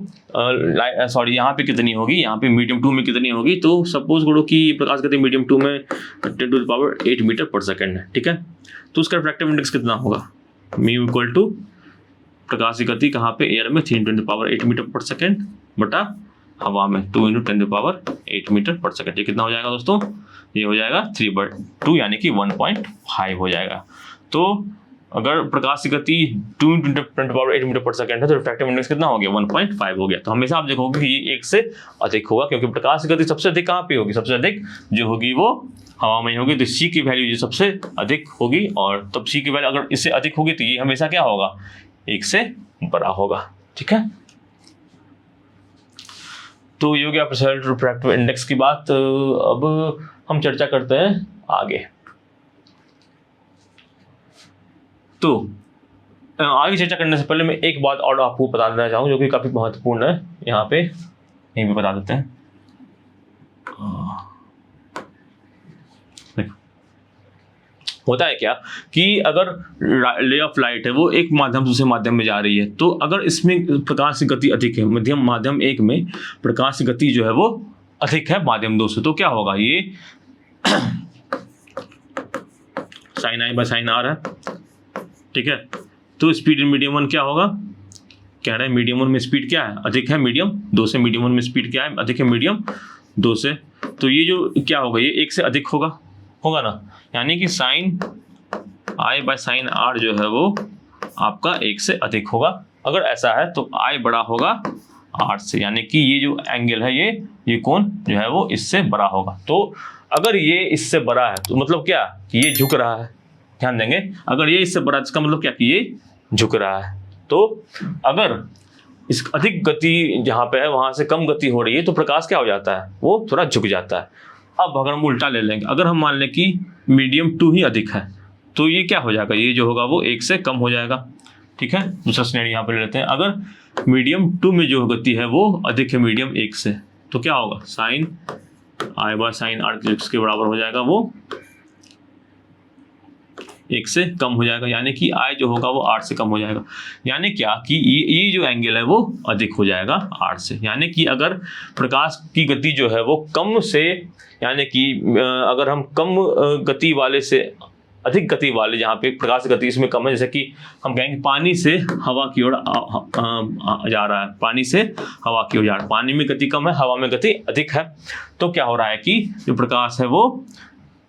यहाँ पे कितनी होगी, यहाँ पे मीडियम 2 में कितनी होगी, तो सपोज करो कि प्रकाश गति मीडियम 2 में 10⁸ मीटर पर सेकेंड है। ठीक है, तो उसका रिफ्रैक्टिव इंडेक्स कितना होगा, म्यू इक्वल टू प्रकाश की गति कहाँ पे, एयर में 3×10⁸ मीटर पर सेकेंड बटा हवा में 2×10⁸ मीटर पर सेकेंड। ये कितना हो जाएगा दोस्तों, ये हो जाएगा 3/2 यानी कि 1.5 हो जाएगा। तो अगर प्रकाश की गति 2×10⁸ मीटर पर सेकेंड है तो रिफ्रैक्टिव इंडेक्स कितना हो गया, 1.5 हो गया। तो हमेशा आप देखोगे कि ये 1 से अधिक होगा, क्योंकि प्रकाश की गति सबसे अधिक कहाँ पे होगी, सबसे अधिक जो होगी वो हवा में होगी। तो सी की वैल्यू जो सबसे अधिक होगी, और तब सी की वैल्यू अगर इससे अधिक होगी तो ये हमेशा क्या होगा, 1 से बड़ा होगा। ठीक है, तो ये हो गया एब्सोल्यूट रिफ्रैक्टिव इंडेक्स की बात। अब हम चर्चा करते हैं आगे। तो आगे चर्चा करने से पहले मैं एक बात और आपको बता देना चाहूँ जो कि काफी महत्वपूर्ण है, यहाँ पे यहीं भी बता देते हैं। होता है क्या कि अगर रे ऑफ लाइट है वो एक माध्यम दूसरे माध्यम में जा रही है, तो अगर इसमें प्रकाश की गति अधिक है, माध्यम 1 में प्रकाश की गति जो है वो अधिक है माध्यम 2 से, तो क्या होगा, ये sine i by sine r है, ठीक है। तो स्पीड इन मीडियम 1 क्या होगा, कह रहे हैं मीडियम 1 में स्पीड क्या है, अधिक है मीडियम 2 से, मीडियम 1 में स्पीड क्या है, अधिक है मीडियम 2 से, तो ये जो क्या होगा, ये 1 से अधिक होगा ना, यानी कि sine i by sine r जो है वो आपका 1 से अधिक होगा। अगर ऐसा है तो आई बड़ा होगा आर से, यानी कि ये जो एंगल है ये कोण जो है वो इससे बड़ा होगा। तो अगर ये इससे बड़ा है तो मतलब क्या कि ये झुक रहा है, ध्यान देंगे, अगर ये इससे बड़ा इसका मतलब क्या कि ये झुक रहा है। तो अगर इस अधिक गति जहाँ पे है वहां से कम गति हो रही है तो प्रकाश क्या हो जाता है, वो थोड़ा झुक जाता है। अब अगर हम उल्टा ले लेंगे, अगर हम मान लें कि मीडियम 2 ही अधिक है तो ये क्या हो जाएगा, ये जो होगा वो 1 से कम हो जाएगा, ठीक है। दूसरा सिनेरियो यहाँ पे ले लेते हैं, अगर मीडियम 2 में जो गति है वो अधिक है मीडियम 1 से, तो क्या होगा, sine i by sine r के बराबर हो जाएगा, वो 1 से कम हो जाएगा, यानी कि आई जो होगा वो आर से कम हो जाएगा। यानी क्या कि ये जो एंगल है वो अधिक हो जाएगा आर से। यानी कि अगर प्रकाश की गति जो है वो कम से, यानी कि अगर हम कम गति वाले से अधिक गति वाले, जहाँ पे प्रकाश गति इसमें कम है, जैसे कि हम कहेंगे पानी से हवा की ओर जा रहा है, पानी से हवा की ओर जा रहा है, पानी में गति कम है, हवा में गति अधिक है, तो क्या हो रहा है कि जो प्रकाश है वो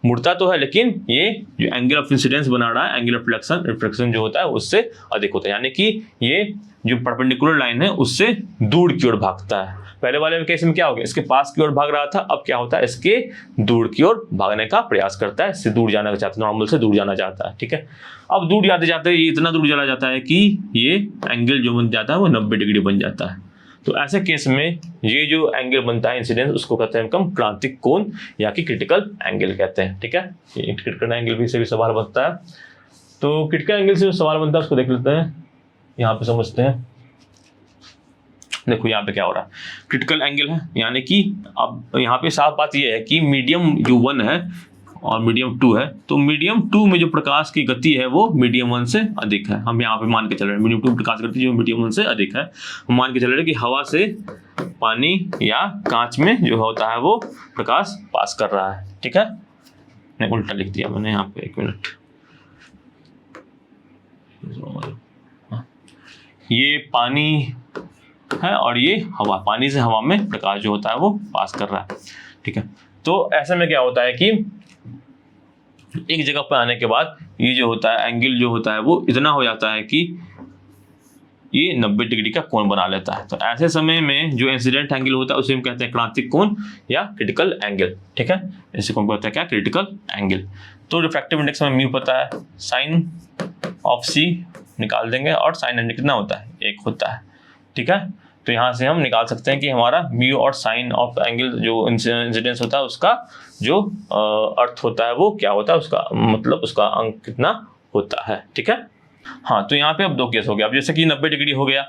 मुड़ता तो है, लेकिन ये जो एंगल ऑफ इंसिडेंस बना रहा है, एंगल ऑफ रिफ्लेक्शन जो होता है उससे अधिक होता है, यानी कि ये जो परपेंडिकुलर लाइन है उससे दूर की ओर भागता है। पहले वाले केस में क्या हो गया, इसके पास की ओर भाग रहा था, अब क्या होता है, इसके दूर की ओर भागने का प्रयास करता है, इससे दूर जाना चाहता है, नॉर्मल से दूर जाना चाहता है, ठीक है। अब दूर जाते जाते ये इतना दूर चला जाता है कि ये एंगल जो बन जाता है वो 90 डिग्री बन जाता है। तो ऐसे केस में ये जो एंगल बनता है इंसिडेंस, उसको कहते हैं हम क्रांतिक कोण या कि क्रिटिकल एंगल कहते हैं, ठीक है। क्रिटिकल एंगल भी से भी सवाल बनता है, तो क्रिटिकल एंगल से जो सवाल बनता है उसको देख लेते हैं, यहाँ पे समझते हैं। देखो यहाँ पे क्या हो रहा है, क्रिटिकल एंगल है, यानी कि अब यहाँ पे साफ बात ये है कि मीडियम जो 1 है और मीडियम 2 है, तो मीडियम 2 में जो प्रकाश की गति है वो मीडियम 1 से अधिक है। हम यहाँ पे मान के चल रहे हैं मीडियम 2 प्रकाश की गति जो मीडियम 1 से अधिक है, हम मान के चल रहे हैं कि हवा से पानी या कांच में जो होता है वो प्रकाश पास कर रहा है, ठीक है। नहीं, उल्टा लिख दिया मैंने यहाँ पे, 1 मिनट, ये पानी है और ये हवा, पानी से हवा में प्रकाश जो होता है वो पास कर रहा है, ठीक है। तो ऐसे में क्या होता है कि एक जगह पर आने के बाद ये जो होता है एंगल जो होता है वो इतना हो जाता है कि ये 90 डिग्री का कोण बना लेता है। तो ऐसे समय में जो इंसिडेंट एंगल होता है उसे हम कहते हैं क्रांतिक कोण या क्रिटिकल एंगल, ठीक है। इसे कौन कहता है, क्या, क्रिटिकल एंगल। तो रिफ्रैक्टिव इंडेक्स में म्यू पता है, साइन ऑफ सी निकाल देंगे और साइन इंडेक्स कितना होता है, 1 होता है, ठीक है। तो यहाँ से हम निकाल सकते हैं कि हमारा म्यू और साइन ऑफ एंगल जो इंसिडेंस होता है उसका जो अर्थ होता है वो क्या होता है, उसका मतलब उसका अंक कितना होता है, ठीक है। हाँ, तो यहाँ पे अब 2 केस हो गया। अब जैसे कि 90 डिग्री हो गया,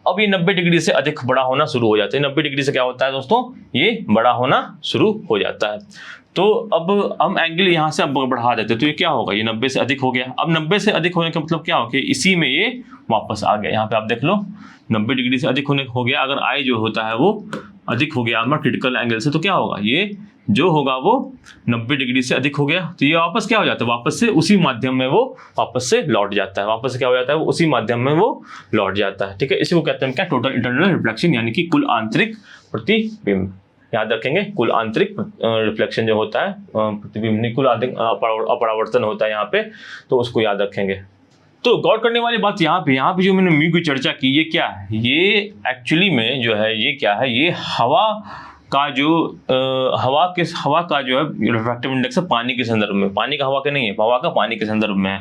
अब ये 90 डिग्री से अधिक बड़ा होना शुरू हो जाता है। 90 डिग्री से क्या होता है दोस्तों, ये बड़ा होना शुरू हो जाता है। तो अब हम एंगल यहाँ से अब बढ़ा देते हैं, तो ये क्या होगा, ये 90 से अधिक हो गया। अब 90 से अधिक होने का मतलब क्या हो गया, इसी में ये वापस आ गया। यहाँ पे आप देख लो 90 डिग्री से अधिक होने हो गया। अगर आई जो होता है वो अधिक हो गया हमारा क्रिटिकल एंगल से, तो क्या होगा, ये जो होगा वो 90 डिग्री से अधिक हो गया, तो ये वापस क्या हो जाता है, वापस से उसी माध्यम में वो वापस से लौट जाता है। वापस से क्या हो जाता है, वो उसी माध्यम में वो लौट जाता है, ठीक है। इसी को कहते हैं क्या, टोटल इंटरनल रिफ्लेक्शन, यानी कि कुल आंतरिक प्रतिबिंब। याद रखेंगे, कुल आंतरिक रिफ्लेक्शन जो होता है, प्रतिबिंब नहीं, कुल आंतरिक अपरावर्तन होता है यहाँ पे, तो उसको याद रखेंगे। तो गौर करने वाली बात यहाँ पे जो मैंने म्यू की चर्चा की, ये क्या है, ये एक्चुअली में जो है ये क्या है, ये हवा का जो हवा का जो है रिफ्रैक्टिव इंडेक्स है पानी के संदर्भ में, पानी का हवा का नहीं है, हवा का पानी के संदर्भ में है।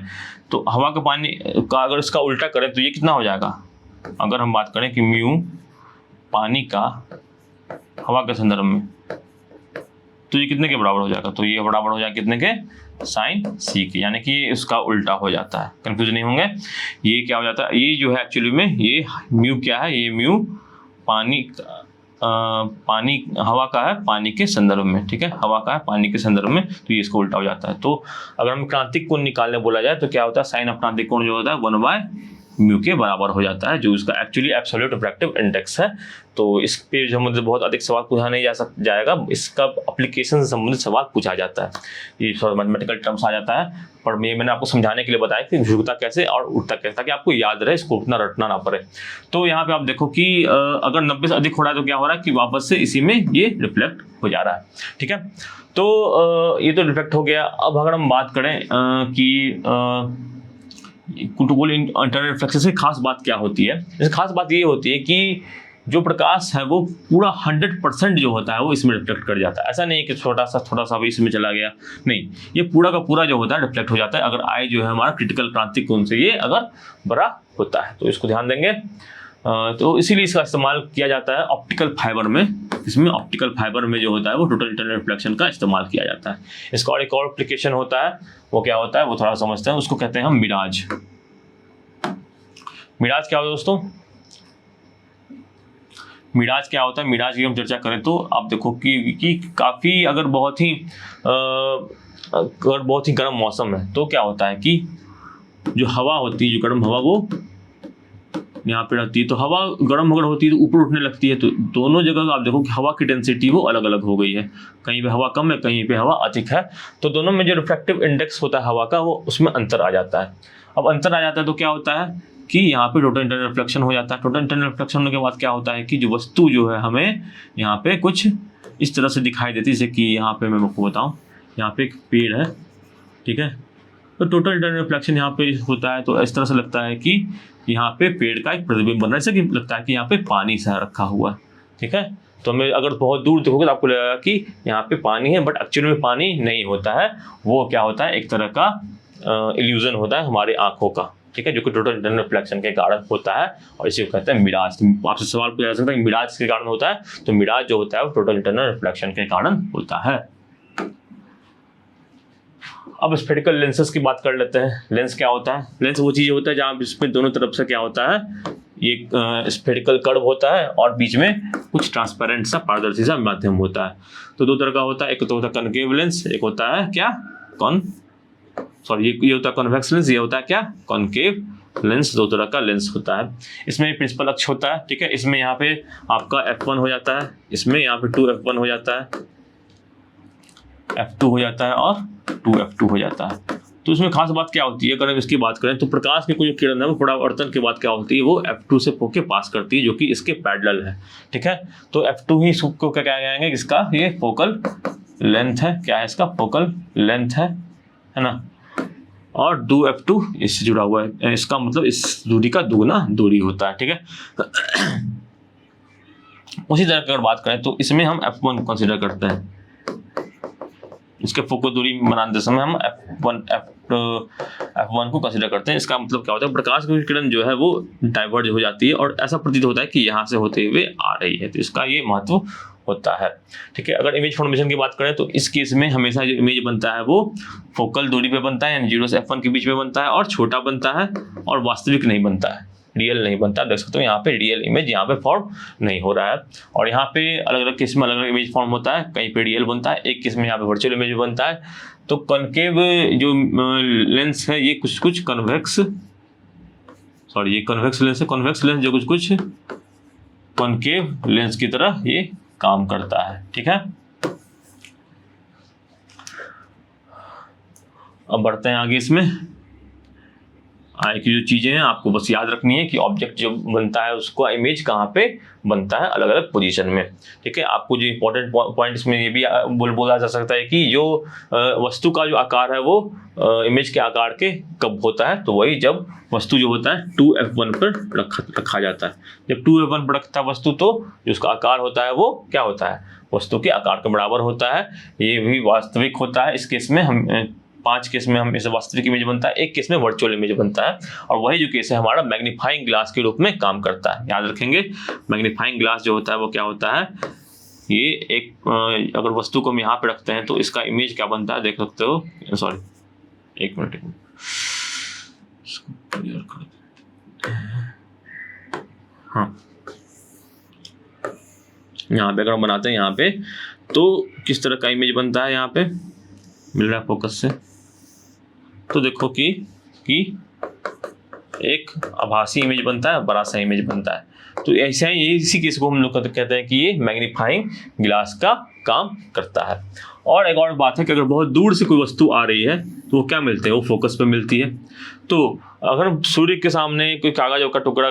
तो हवा का पानी का अगर इसका उल्टा करें तो ये कितना हो जाएगा, अगर हम बात करें कि म्यू पानी का हवा के संदर्भ में, तो ये कितने के बराबर हो जाएगा, तो ये बराबर हो जाएगा कितने के, साइन सी के, यानी कि ये उसका उल्टा हो जाता है। कंफ्यूज नहीं होंगे, ये क्या हो जाता है, ये जो है एक्चुअली में ये म्यू क्या है, ये म्यू पानी पानी हवा का है पानी के संदर्भ में, ठीक है, हवा का है पानी के संदर्भ में, तो ये इसको उल्टा हो जाता है। तो अगर हम क्रांतिक कोण निकालने बोला जाए तो क्या होता है, साइन ऑफ क्रांतिक कोण जो होता है 1/μ के बराबर हो जाता है, जो इसका एक्चुअली एब्सोल्यूट रिफ्रैक्टिव इंडेक्स है। तो इस पे जो मुझे बहुत अधिक सवाल पूछा नहीं जाएगा, इसका एप्लीकेशन से संबंधित सवाल पूछा जाता है, ये थोड़ा मैथमेटिकल टर्म्स आ जाता है, पर मैंने आपको समझाने के लिए बताया कि झुकता कैसे और उठता कैसे, ताकि आपको याद रहे, इसको उतना रटना ना पड़े। तो यहाँ पे आप देखो कि अगर 90 से अधिक हो रहा है तो क्या हो रहा है कि वापस से इसी में ये रिफ्लेक्ट हो जा रहा है, ठीक है। तो ये तो रिफ्लेक्ट हो गया। अब अगर हम बात करें कि कुंटुबोल इंटरनल रिफ्लेक्शन से खास बात क्या होती है, इससे खास बात ये होती है कि जो प्रकाश है वो पूरा 100% जो होता है वो इसमें रिफ्लेक्ट कर जाता है। ऐसा नहीं है कि थोड़ा सा भी इसमें चला गया, नहीं, ये पूरा का पूरा जो होता है रिफ्लेक्ट हो जाता है, अगर आई जो है हमारा क्रिटिकल क्रांतिक कोण से ये अगर बड़ा होता है, तो इसको ध्यान देंगे। तो इसीलिए इसका इस्तेमाल किया जाता है ऑप्टिकल फाइबर में, इसमें ऑप्टिकल फाइबर में जो होता है वो टोटल इंटरनल रिफ्लेक्शन का इस्तेमाल किया जाता है। इसका और एक और एप्लीकेशन होता है, वो क्या होता है वो थोड़ा समझते हैं, उसको कहते हैं हम मिराज। मिराज क्या होता है दोस्तों, मिराज क्या होता है, मिराज की हम चर्चा करें तो आप देखो कि काफ़ी अगर बहुत ही गर्म मौसम है तो क्या होता है कि जो हवा होती है, जो गर्म हवा वो यहाँ पे रहती है, तो हवा गर्म अगर होती है तो ऊपर उठने लगती है, तो दोनों जगह आप देखो कि हवा की डेंसिटी वो अलग अलग हो गई है, कहीं पे हवा कम है कहीं पे हवा अधिक है, तो दोनों में जो रिफ्रैक्टिव इंडेक्स होता है हवा का वो उसमें अंतर आ जाता है। अब अंतर आ जाता है तो क्या होता है कि यहाँ पे टोटल इंटरनल रिफ्लेक्शन हो जाता है। टोटल इंटरनल रिफ्लेक्शन होने के बाद क्या होता है कि जो वस्तु जो है हमें यहाँ पे कुछ इस तरह से दिखाई देती है, जैसे कि यहाँ पे मैं आपको बताऊँ, यहाँ पे एक पेड़ है, ठीक है, तो टोटल इंटरनल रिफ्लेक्शन यहाँ पे होता है, तो इस तरह से लगता है कि यहाँ पे पेड़ का एक प्रतिबिंब बन रहा है, जैसे कि लगता है कि यहाँ पे पानी सा रखा हुआ है, ठीक है। तो हमें अगर बहुत दूर देखोगे तो आपको लगेगा कि यहाँ पे पानी है, बट एक्चुअली में पानी नहीं होता है, वो क्या होता है एक तरह का इल्यूजन होता है हमारी आंखों का, ठीक है, जो कि टोटल इंटरनल रिफ्लेक्शन के कारण होता है, और इसी को कहते हैं मिराज। तो आपसे सवाल पूछा जा सकता है कि मिराज के कारण होता है, तो मिराज जो होता है वो टोटल इंटरनल रिफ्लेक्शन के कारण होता है। अब स्फेरिकल लेंसेज की बात कर लेते हैं। लेंस क्या होता है, लेंस वो चीज़ होता है जहाँ इसमें दोनों तरफ से क्या होता है, ये स्फेरिकल कर्व होता है और बीच में कुछ ट्रांसपेरेंट सा पारदर्शी सा माध्यम होता है। तो दो तरह का होता है, एक तो होता है कनकेव लेंस, एक होता है क्या ये होता है कॉन्वेक्स लेंस, ये होता है क्या कॉनकेव लेंस। दो तरह का लेंस होता है। इसमें प्रिंसिपल अक्ष होता है, ठीक है, इसमें यहाँ पे आपका f1 हो जाता है, इसमें यहाँ पे 2f1 हो जाता है, f2 हो जाता है और 2f2 हो जाता है। तो इसमें खास बात क्या होती है, अगर हम इसकी बात करें तो प्रकाश की कोई किरण है वो परावर्तन के बाद क्या होती है, वो f2 से होके पास करती है, जो कि इसके पैरेलल है, ठीक है। तो f2 ही को क्या कहेंगे, इसका ये फोकल लेंथ है, क्या है इसका फोकल लेंथ है ना, और 2f2 इससे जुड़ा हुआ है, इसका मतलब इस दूरी का दुगुना दूरी होता है, ठीक है। उसी तरह अगर बात करें तो इसमें हम f1 कंसीडर करते हैं, इसके फोकल दूरी बनाते समय हम f1 को कंसीडर करते हैं। इसका मतलब क्या होता है, प्रकाश की किरण जो है वो डाइवर्ज हो जाती है और ऐसा प्रतीत होता है कि यहाँ से होते हुए आ रही है, तो इसका ये महत्व होता है, ठीक है। अगर इमेज फॉर्मेशन की बात करें तो इस केस में हमेशा जो इमेज बनता है वो फोकल दूरी पे बनता है, यानी 0 से f1 के बीच में बनता है, और छोटा बनता है और वास्तविक नहीं बनता है, रियल नहीं बनता। देख सकते हो यहाँ पे रियल इमेज यहाँ पे फॉर्म नहीं हो रहा है, और यहाँ पे अलग अलग केस में अलग अलग इमेज फॉर्म होता है, कहीं पे रियल बनता है, एक केस में यहाँ पे वर्चुअल इमेज बनता है। तो कॉनकेव जो लेंस है ये कुछ कन्वेक्स, ये कन्वेक्स लेंस है, कन्वेक्स लेंस जो कुछ कॉनकेव लेंस की तरह ये काम करता है, ठीक है। अब बढ़ते हैं आगे। इसमें आगे की जो चीजें हैं आपको बस याद रखनी है कि ऑब्जेक्ट जो बनता है उसको इमेज कहाँ पे बनता है, अलग अलग पोजीशन में, ठीक है। आपको जो इंपॉर्टेंट पॉइंट इसमें ये भी बोला जा सकता है कि जो वस्तु का जो आकार है वो इमेज के आकार के कब होता है, तो वही जब वस्तु जो होता है 2f1 पर रखा जाता है। जब 2f1 पर रखता है वस्तु तो जो उसका आकार होता है वो क्या होता है, वस्तु के आकार के बराबर होता है। ये भी वास्तविक होता है। इस केस में हम 5 केस में हम इसे वास्तविक इमेज बनता है, एक केस में वर्चुअल इमेज बनता है, और वही जो केस है हमारा मैग्नीफाइंग ग्लास के रूप में काम करता है। याद रखेंगे मैग्नीफाइंग ग्लास जो होता है वो क्या होता है, ये एक अगर वस्तु को हम यहाँ पे रखते हैं तो इसका इमेज क्या बनता है देख सकते हो। एक मिनट इसको क्लियर कर देते हैं। हाँ, यहाँ पे अगर हम बनाते हैं यहाँ पे, तो किस तरह का इमेज बनता है यहाँ पे मिल रहा है फोकस से, तो देखो कि एक आभासी इमेज बनता है, बड़ा सा इमेज बनता है। तो ऐसा ही इसी केस को हम लोग कहते हैं कि ये मैग्नीफाइंग ग्लास का काम करता है। और एक और बात है कि अगर बहुत दूर से कोई वस्तु आ रही है तो वो क्या मिलते हैं, वो फोकस पे मिलती है। तो अगर हम सूर्य के सामने कोई कागज का टुकड़ा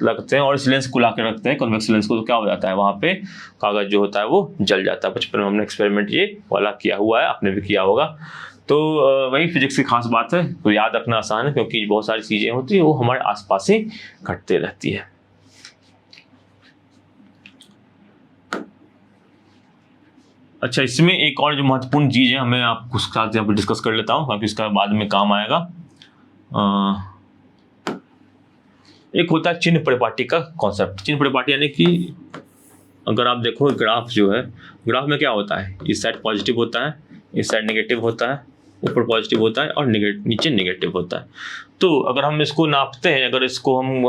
रखते हैं और इस लेंस को ला के रखते हैं, कॉन्वेक्स लेंस को, तो क्या हो जाता है, वहाँ पे कागज जो होता है वो जल जाता है। बचपन में हमने एक्सपेरिमेंट ये वाला किया हुआ है, आपने भी किया होगा। तो वही फिजिक्स की खास बात है, तो याद रखना आसान है, क्योंकि बहुत सारी चीज़ें होती है वो हमारे आसपास ही घटते रहती है। अच्छा, इसमें एक और जो महत्वपूर्ण चीज़ है, हमें आपको उसके साथ यहाँ पर डिस्कस कर लेता हूँ, ताकि इसका बाद में काम आएगा। एक होता है चिन्ह परिपाटी का कॉन्सेप्ट। चिन्ह परिपाटी यानी कि अगर आप देखो ग्राफ जो है, ग्राफ में क्या होता है, इस साइड पॉजिटिव होता है, इस साइड नेगेटिव होता है, ऊपर पॉजिटिव होता है और नीचे नेगेटिव होता है। तो अगर हम इसको नापते हैं, अगर इसको हम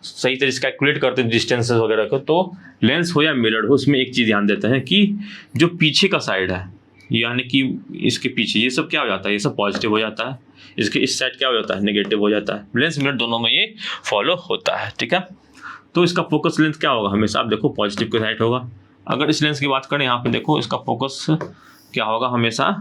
सही तरह से कैलकुलेट करते हैं डिस्टेंसेस वगैरह को, तो लेंस हो या मिरर हो, उसमें एक चीज़ ध्यान देते हैं कि जो पीछे का साइड है, यानी कि इसके पीछे ये सब क्या हो जाता है, ये सब पॉजिटिव हो जाता है, इसके इस साइड क्या हो जाता है, नेगेटिव हो जाता है। लेंस मिरर दोनों में ये फॉलो होता है, ठीक है। तो इसका फोकस लेंथ क्या होगा, हमेशा आप देखो पॉजिटिव के साइड होगा। अगर इस लेंस की बात करें, यहाँ पे देखो इसका फोकस क्या होगा, हमेशा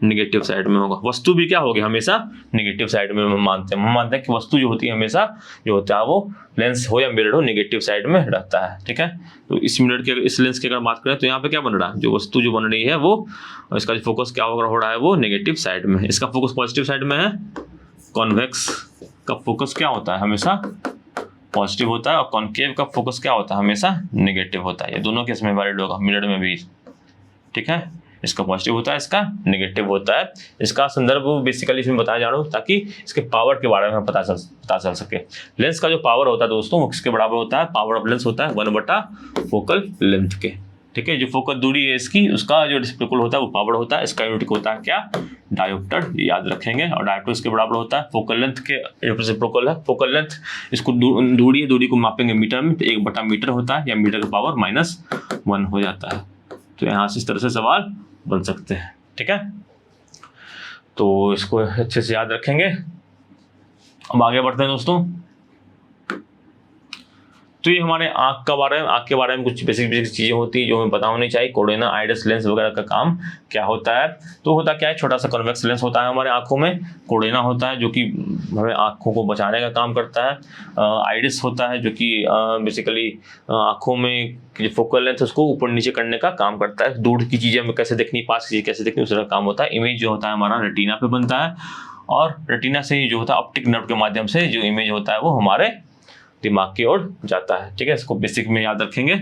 नेगेटिव साइड में होगा। वस्तु भी क्या होगी, हमेशा नेगेटिव साइड में हम मानते हैं कि वस्तु जो होती है हमेशा जो होता है वो लेंस हो या मिरर हो नेगेटिव साइड में रहता है, ठीक है। तो इस मिरर की, इस लेंस की अगर बात करें, तो यहाँ पे क्या बन रहा है, जो वस्तु जो बन रही है वो, इसका जो फोकस क्या हो रहा है वो नेगेटिव साइड में है। इसका फोकस पॉजिटिव साइड में है। कॉन्वेक्स का फोकस क्या होता है, हमेशा पॉजिटिव होता है, और कॉन्केव का फोकस क्या होता है, हमेशा नेगेटिव होता है। ये दोनों केस में वैलिड होगा, मिरर में भी, ठीक है। इसका पॉजिटिव होता है, इसका नेगेटिव होता है। इसका संदर्भ बेसिकली इसमें बताया जा रहा हूँ ताकि इसके पावर के बारे में पता चल सके। लेंस का जो पावर होता है दोस्तों, वो किसके बराबर होता है, पावर ऑफ लेंस होता है 1/, फोकल लेंथ के, ठीक है। जो फोकल दूरी है इसकी, उसका जो रेसिप्रोकल होता है वो पावर होता है। इसका यूनिट होता है क्या, डायोप्टर, याद रखेंगे। और डायोप्टर इसके बराबर होता है फोकल लेंथ के रेसिप्रोकल है। फोकल लेंथ, इसको दूरी है, दूरी को मापेंगे मीटर में, तो 1/, मीटर होता है, या मीटर का पावर -1 हो जाता है। तो यहाँ से इस तरह से सवाल बन सकते हैं, ठीक है। तो इसको अच्छे से याद रखेंगे। अब आगे बढ़ते हैं दोस्तों। तो ये हमारे आँख के बारे में कुछ बेसिक चीज़ें होती है जो हमें पता होनी चाहिए। कोरोना आइडस लेंस वगैरह का काम क्या होता है, तो होता क्या है, छोटा सा कॉन्वेक्स लेंस होता है हमारे आँखों में। कोरोना होता है जो कि हमें आँखों को बचाने का काम करता है। आइडस होता है जो कि बेसिकली आँखों में जो फोकल लेंथ उसको ऊपर नीचे करने का काम करता है। दूर की चीज़ें हमें कैसे देखनी, पास की चीज़ें कैसे देखनी, उसका काम होता है। इमेज जो होता है हमारा रेटिना पे बनता है, और रेटिना से ही जो होता है ऑप्टिक नर्व के माध्यम से जो इमेज होता है वो हमारे दिमाग की ओर जाता है, ठीक है। इसको बेसिक में याद रखेंगे।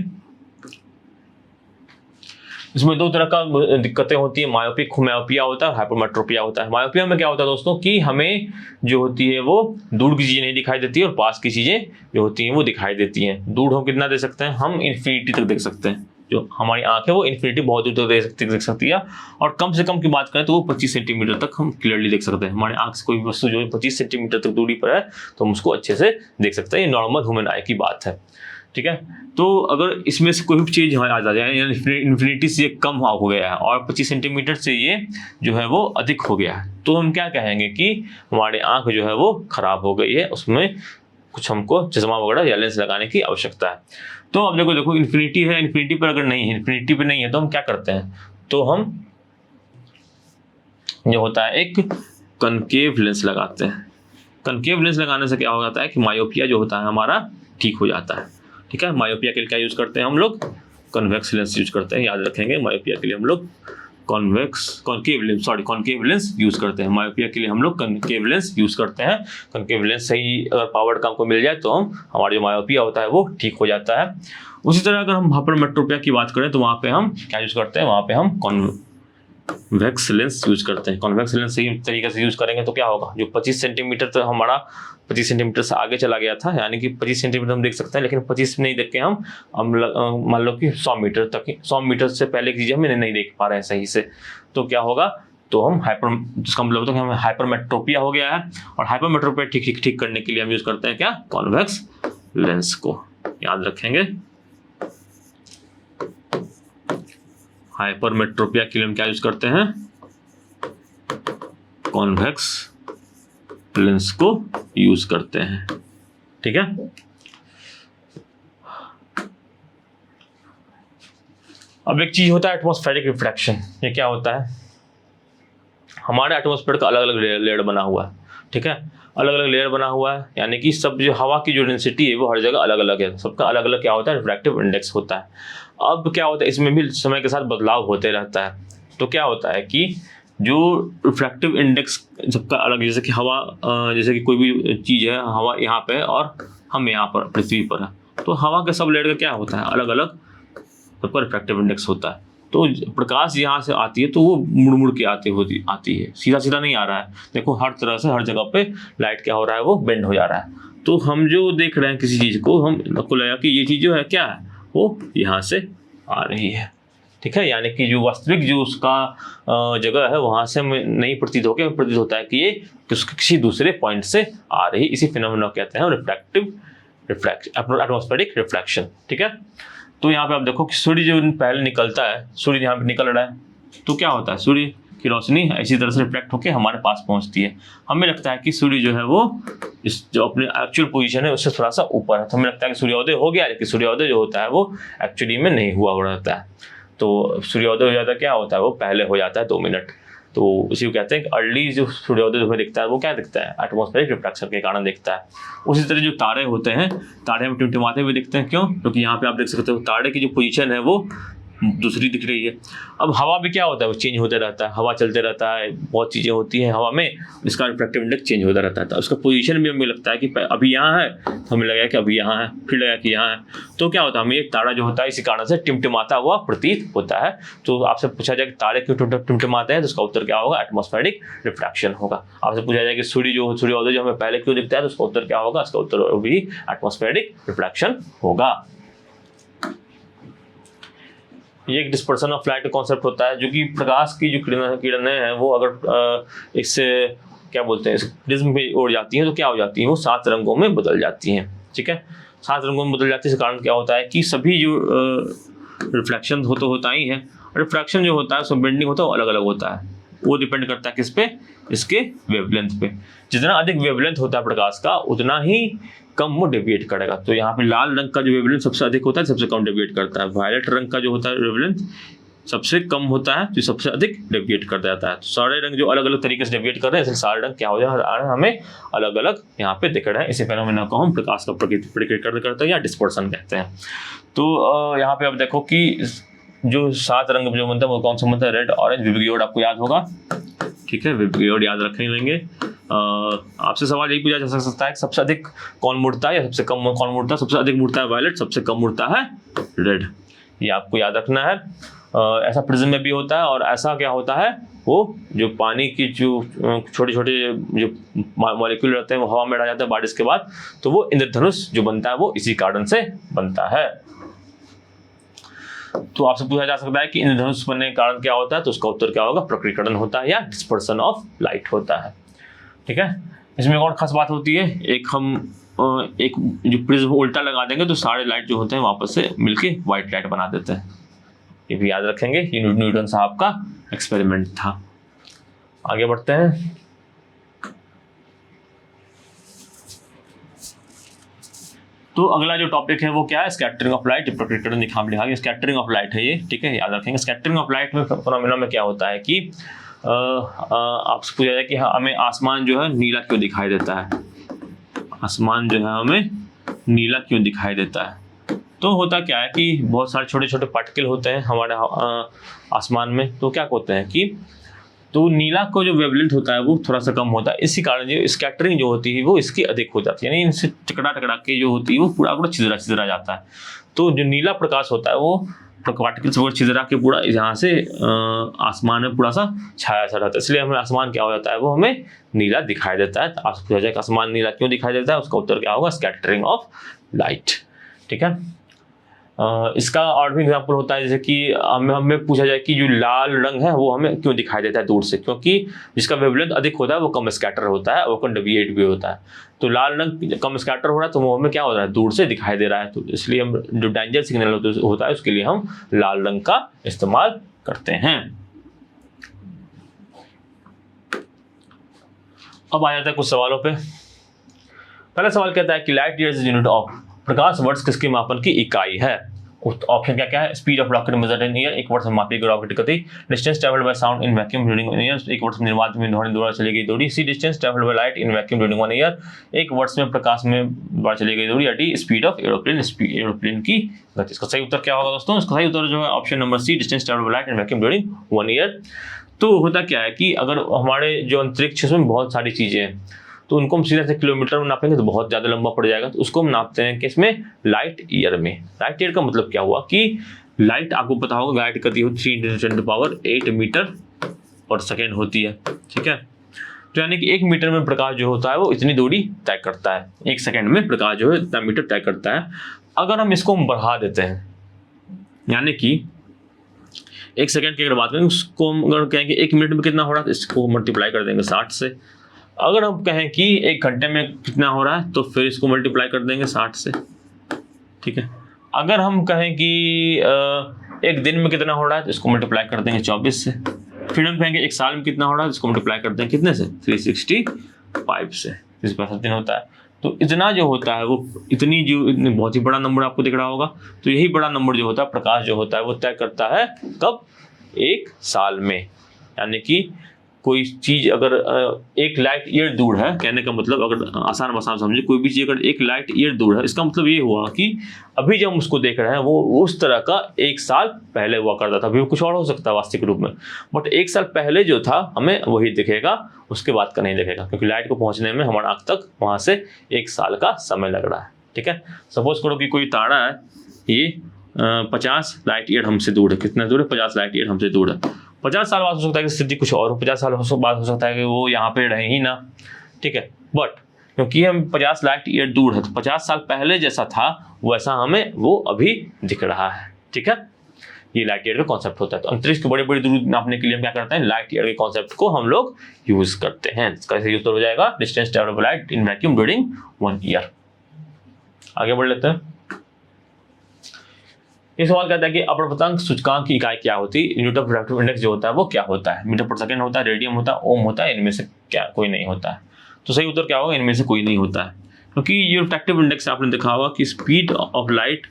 इसमें 2 तरह का दिक्कतें होती है, मायोपिया होता है, हाइपरमेट्रोपिया होता है। मायोपिया में क्या होता है दोस्तों कि हमें जो होती है वो दूर की चीजें नहीं दिखाई देती है, और पास की चीजें जो होती हैं वो दिखाई देती हैं। दूर हम कितना दे सकते हैं, हम इन्फिनिटी तक देख सकते हैं। जो हमारी आंख है वो इन्फिनिटी बहुत दूर तक देख सकती है। और कम से कम की बात करें तो वो 25 सेंटीमीटर तक हम क्लियरली देख सकते हैं। हमारे आंख से कोई वस्तु जो 25 सेंटीमीटर तक दूरी पर है तो हम उसको अच्छे से देख सकते हैं। ये नॉर्मल ह्यूमन आई की बात है, ठीक है। तो अगर इसमें से कोई भी चीज़ आ जाए, इन्फिनिटी से कम हो गया है और 25 सेंटीमीटर से ये जो है वो अधिक हो गया है, तो हम क्या कहेंगे कि हमारी आंख जो है वो खराब हो गई है, उसमें कुछ हमको चश्मा वगैरह या लेंस लगाने की आवश्यकता है। तो अब देखो इन्फिनिटी है, इन्फिनिटी पर अगर नहीं है, इन्फिनिटी पर नहीं है तो हम क्या करते हैं, तो हम जो होता है एक कनकेव लेंस लगाते हैं। कनकेव लेंस लगाने से क्या हो जाता है कि मायोपिया जो होता है हमारा ठीक हो जाता है, ठीक है। मायोपिया के लिए क्या यूज करते हैं हम लोग, कन्वेक्स लेंस यूज करते हैं, याद रखेंगे। मायोपिया के लिए हम लोग कॉनकेव लेंस यूज करते हैं। मायोपिया के लिए हम लोग कनकेव लेंस यूज करते हैं। कनकेव लेंस सही अगर पावर्ड का हमको मिल जाए तो हमारा जो मायोपिया होता है वो ठीक हो जाता है। उसी तरह अगर हम हाइपरमेट्रोपिया की बात करें तो वहाँ पे हम क्या यूज करते हैं, वहाँ पे हम कॉन्वेक्स लेंस यूज करते हैं। कॉन्वेक्स लेंस सही तरीके से यूज करेंगे तो क्या होगा, जो 25 सेंटीमीटर तक हमारा 25 सेंटीमीटर से आगे चला गया था, यानी कि 25 सेंटीमीटर हम देख सकते हैं, लेकिन 25 नहीं देख के हम मान लो कि 100 मीटर तक, 100 मीटर से पहले की चीज़ हम नहीं देख पा रहे हैं सही से, तो क्या होगा, तो हम जिसका मतलब होता है कि हमें हाइपरमेट्रोपिया हो गया है। और हाइपरमेट्रोपिया ठीक करने के लिए हम यूज करते हैं क्या, कॉन्वेक्स लेंस को, याद रखेंगे। हाइपरमेट्रोपिया के लिए हम क्या यूज करते हैं, कॉन्वेक्स लेंस को यूज करते हैं। ठीक है, अब एक चीज होता है एटमॉस्फेरिक रिफ्रैक्शन। ये क्या होता है, हमारे एटमॉस्फेयर का अलग अलग लेयर बना हुआ है। ठीक है, अलग अलग लेयर बना हुआ है, यानी कि सब जो हवा की जो डेंसिटी है वो हर जगह अलग अलग है, सबका अलग अलग क्या होता है, रिफ्रैक्टिव इंडेक्स होता है। अब क्या होता है, इसमें भी समय के साथ बदलाव होते रहता है। तो क्या होता है कि जो रिफ्रैक्टिव इंडेक्स सबका अलग, जैसे कि हवा, जैसे कि कोई भी चीज़ है, हवा यहाँ पे और हम यहाँ पर पृथ्वी पर है, तो हवा के सब लेयर का क्या होता है, अलग अलग सबका रिफ्रैक्टिव इंडेक्स होता है। तो प्रकाश यहाँ से आती है तो वो मुड़ मुड़ के आती है, सीधा सीधा नहीं आ रहा है। देखो हर तरह से हर जगह पे लाइट क्या हो रहा है, वो बेंड हो जा रहा है। तो हम जो देख रहे हैं किसी चीज़ को, हमको लगा कि ये चीज़ जो है क्या है, वो यहाँ से आ रही है। ठीक है, यानी कि जो वास्तविक जो उसका जगह है वहाँ से नहीं प्रतीत होकर प्रतीत होता है कि ये किसी दूसरे पॉइंट से आ रही। इसी फिनोमेना कहते हैं रिफ्रैक्टिव रिफ्रैक्शन, एटमॉस्फेरिक रिफ्रैक्शन। ठीक है, तो यहाँ पे आप देखो कि सूर्य जो पहले निकलता है, सूर्य यहाँ पे निकल रहा है, तो क्या होता है, सूर्य की रोशनी इसी तरह से रिफ्लेक्ट होकर हमारे पास पहुँचती है। हमें लगता है कि सूर्य जो है वो इस जो अपने एक्चुअल पोजीशन है उससे थोड़ा सा ऊपर है, तो हमें लगता है कि सूर्योदय हो गया, लेकिन सूर्योदय जो होता है वो एक्चुअली में नहीं हुआ रहता है। तो सूर्योदय हो जाता है, क्या होता है, वो पहले हो जाता है 2 मिनट। तो इसी को कहते हैं कि अर्ली जो सूर्योदय हमें दिखता है वो क्या दिखता है, एटमॉस्फेरिक रिफ्रैक्शन के कारण दिखता है। उसी तरह जो तारे होते हैं, तारे हमें टिमटिमाते हुए दिखते हैं, क्यों, क्योंकि यहाँ पे आप देख सकते हो तारे की जो पोजीशन है वो दूसरी दिख रही है। अब हवा भी क्या होता है, वो चेंज होते रहता है, हवा चलते रहता है, बहुत चीज़ें होती हैं हवा में, इसका रिफ्रैक्टिव इंडेक्स चेंज होता रहता है। तो उसका पोजीशन भी हमें लगता है कि अभी यहाँ है, तो हमें लगा कि अभी यहाँ है, फिर लगा कि यहाँ है। तो क्या होता है, हमें एक तारा जो होता है इसी कारण से टिमटिमाता हुआ प्रतीत होता है। तो आपसे पूछा जाए कि तारे क्यों टिमटिमाते हैं, तो उसका उत्तर क्या होगा, एटमॉस्फेरिक रिफ्रैक्शन होगा। आपसे पूछा जाए कि सूर्योदय जो हमें पहले क्यों दिखता है, तो उसका उत्तर क्या होगा, उसका उत्तर भी एटमॉस्फेरिक रिफ्रैक्शन होगा। ये एक डिस्पर्सन ऑफ लाइट का कॉन्सेप्ट होता है, जो कि प्रकाश की जो किरणें हैं वो अगर इससे क्या बोलते हैं, इस प्रिज्म पे उड़ जाती हैं तो क्या हो जाती हैं, वो 7 रंगों में बदल जाती हैं। ठीक है, 7 रंगों में बदल जाती है। इस कारण क्या होता है कि सभी जो रिफ्लेक्शन होता ही है, रिफ्रैक्शन जो होता है उसमें बेंडिंग होता है वो अलग अलग होता है। वो डिपेंड करता है किस पे, इसके वेवलेंथ पे। जितना अधिक वेवलेंथ होता है प्रकाश का उतना ही कम वो डेविएट करेगा। तो यहाँ पे लाल रंग का जो वेवलेंथ सबसे अधिक होता है, सबसे कम डेविएट करता है। वायलेट रंग का जो होता है वेवलेंथ सबसे कम होता है, जो सबसे अधिक डेविएट कर जाता है। तो सारे रंग जो अलग अलग तरीके से डेविएट कर रहे हैं, इसलिए सारे रंग क्या हो जा रहे हैं, हमें अलग अलग यहाँ पे दिख रहे हैं। इसी फिनोमेना को हम प्रकाश का प्रतिकृति करते हैं या डिस्पर्सन कहते हैं। तो यहाँ पे आप देखो कि जो 7 रंग जो बनता है वो कौन सा बनता है, रेड, ऑरेंज, विबग्योर आपको याद होगा। ठीक है, विबग्योर याद रखें लेंगे। आपसे सवाल यही पूछा जा सकता है कि सबसे अधिक कौन मुड़ता है या सबसे कम कौन मुड़ता है। सबसे अधिक मुड़ता है वायलेट, सबसे कम मुड़ता है रेड, ये आपको याद रखना है। ऐसा प्रिज्म में भी होता है। और ऐसा क्या होता है, वो जो पानी की जो छोटे छोटे जो मॉलिक्यूल रहते हैं वो हवा में रह जाते हैं बारिश के बाद, तो वो इंद्रधनुष जो बनता है वो इसी कारण से बनता है। तो आपसे पूछा जा सकता है कि इंद्रधनुष बनने के कारण क्या होता है, तो उसका उत्तर क्या होगा, प्रकीर्णन होता है या डिस्पर्सन ऑफ लाइट होता है। ठीक है, इसमें एक और खास बात होती है, एक जो प्रिज्म उल्टा लगा देंगे तो सारे लाइट जो होते हैं वापस से मिलके व्हाइट लाइट बना देते हैं। ये भी याद रखेंगे, ये न्यूटन साहब का एक्सपेरिमेंट था। आगे बढ़ते हैं। तो अगला जो टॉपिक है वो क्या है, स्कैटरिंग ऑफ लाइट। प्रकीर्णन लिखा है, स्कैटरिंग ऑफ लाइट है ये। ठीक है, याद रखेंगे। स्कैटरिंग ऑफ लाइट में फिनोमेना में क्या होता है कि आपसे पूछा जाए कि हमें आसमान जो है नीला क्यों दिखाई देता है, आसमान जो है हमें नीला क्यों दिखाई देता है। तो होता क्या है कि बहुत सारे छोटे छोटे पार्टिकल होते हैं हमारे आसमान में। तो क्या होते हैं कि तो नीला को जो वेवलेंथ होता है वो थोड़ा सा कम होता है, इसी कारण जो स्कैटरिंग जो होती है वो इसकी अधिक हो जाती है, यानी इनसे टकरा के जो होती है वो पूरा छिदरा जाता है। तो जो नीला प्रकाश होता है वो पार्टिकल से छिदरा के पूरा यहाँ से आसमान में पूरा सा छाया सा रहता है, इसलिए हमें आसमान क्या हो जाता है, वो हमें नीला दिखाई देता है। आपसे पूछा जाए कि आसमान नीला क्यों दिखाई देता है, उसका उत्तर क्या होगा, स्कैटरिंग ऑफ लाइट। ठीक है, इसका और भी एग्जाम्पल होता है, जैसे कि हमें पूछा जाए कि जो लाल रंग है वो हमें क्यों दिखाई देता है दूर से, क्योंकि जिसका वेवलेंथ अधिक होता है वो कम स्कैटर होता है, वो कम डेविएट भी होता है। तो लाल रंग कम स्कैटर हो रहा है तो वो हमें क्या हो रहा है, दूर से दिखाई दे रहा है। तो इसलिए हम जो डेंजर सिग्नल होता है उसके लिए हम लाल रंग का इस्तेमाल करते हैं। अब आ जाता है कुछ सवालों पे। पहला सवाल कहता है कि light year is unit of, प्रकाश वर्ष किसके मापन की इकाई है। ऑप्शन क्या क्या है, speed of rocket measured in year, एक वर्ष में मापी गई रॉकेट की गति, distance travelled by sound in vacuum during 1 year, एक वर्ष में निर्वात में ध्वनि द्वारा चली गई दूरी, सी distance travelled by light in vacuum during 1 year, एक वर्ष में प्रकाश में द्वारा चली गई दूरी, या डी स्पीड ऑफ एरोप्लेन की गति। इसका सही उत्तर क्या होगा दोस्तों, इसका सही उत्तर जो है option number C, distance travelled by light in vacuum during 1 year. तो होता क्या है कि अगर हमारे जो अंतरिक्ष है उसमें बहुत सारी चीजें हैं, तो उनको हम सीधे से किलोमीटर में नापेंगे तो बहुत ज़्यादा लंबा पड़ जाएगा, तो उसको हम नापते हैं कि इसमें लाइट ईयर में। लाइट ईयर का मतलब क्या हुआ कि लाइट, आपको पता होगा लाइट गति हो 3 × 10⁸ मीटर पर सेकेंड होती है, ठीक है। तो यानी कि 1 मीटर में प्रकाश जो होता है वो इतनी दूरी तय करता है, 1 सेकेंड में प्रकाश जो है इतना मीटर तय करता है। अगर हम इसको बढ़ा देते हैं, यानी कि 1 सेकेंड की अगर बात करें उसको हम अगर कहेंगे 1 मिनट में कितना हो रहा है, इसको मल्टीप्लाई कर देंगे 60 से। अगर हम कहें कि 1 घंटे में कितना हो रहा है तो फिर इसको मल्टीप्लाई कर देंगे 60 से, ठीक है। अगर हम कहें कि 1 दिन में कितना हो रहा है तो इसको मल्टीप्लाई कर देंगे 24 से। फिर हम कहेंगे 1 साल में कितना हो रहा है तो इसको मल्टीप्लाई कर देंगे कितने से, 365 से, 365 दिन होता है। तो इतना जो होता है वो इतनी बहुत ही बड़ा नंबर आपको दिख रहा होगा। तो यही बड़ा नंबर जो होता है, प्रकाश जो होता है वो तय करता है कब, 1 साल में। यानी कि कोई चीज अगर 1 लाइट ईयर दूर है, कहने का मतलब अगर आसान भाषा समझे, कोई भी चीज अगर 1 लाइट ईयर दूर है, इसका मतलब ये हुआ कि अभी जब हम उसको देख रहे हैं वो उस तरह का 1 साल पहले हुआ करता था। अभी कुछ और हो सकता है वास्तविक रूप में, बट 1 साल पहले जो था हमें वही दिखेगा, उसके बाद का नहीं दिखेगा, क्योंकि लाइट को पहुंचने में हमारा आँख तक वहां से 1 साल का समय लग रहा है, ठीक है। सपोज करो कि कोई तारा है, ये 50 लाइट ईयर हमसे दूर है। कितना दूर है, 50 लाइट ईयर हमसे दूर है। 50 साल बाद हो सकता है कि स्थिति कुछ और हो, 50 साल बाद हो सकता है कि वो यहाँ पे रहे ही ना, ठीक है। बट क्योंकि हम 50 लाइट ईयर दूर है तो 50 साल पहले जैसा था वैसा हमें वो अभी दिख रहा है, ठीक है। ये लाइट ईयर का कॉन्सेप्ट होता है। तो अंतरिक्ष की बड़ी बड़ी दूरी नापने के लिए हम क्या करते हैं, लाइट ईयर के कॉन्सेप्ट को हम लोग यूज करते हैं। इसका सही उत्तर हो जाएगा distance travelled by light in vacuum during 1 year. आगे बढ़ लेते हैं। ये सवाल कहता है कि अपवर्तनांक सूचकांक की इकाई क्या होती है, यूनिट ऑफ रिफ्रैक्टिव इंडेक्स जो होता है वो क्या होता है, मीटर पर सेकंड होता है, रेडियन होता है, ओम होता है, इनमें से क्या कोई नहीं होता है। तो सही उत्तर क्या होगा, इनमें से कोई नहीं होता है। क्योंकि ये रिफ्रैक्टिव इंडेक्स आपने देखा होगा कि स्पीड ऑफ लाइट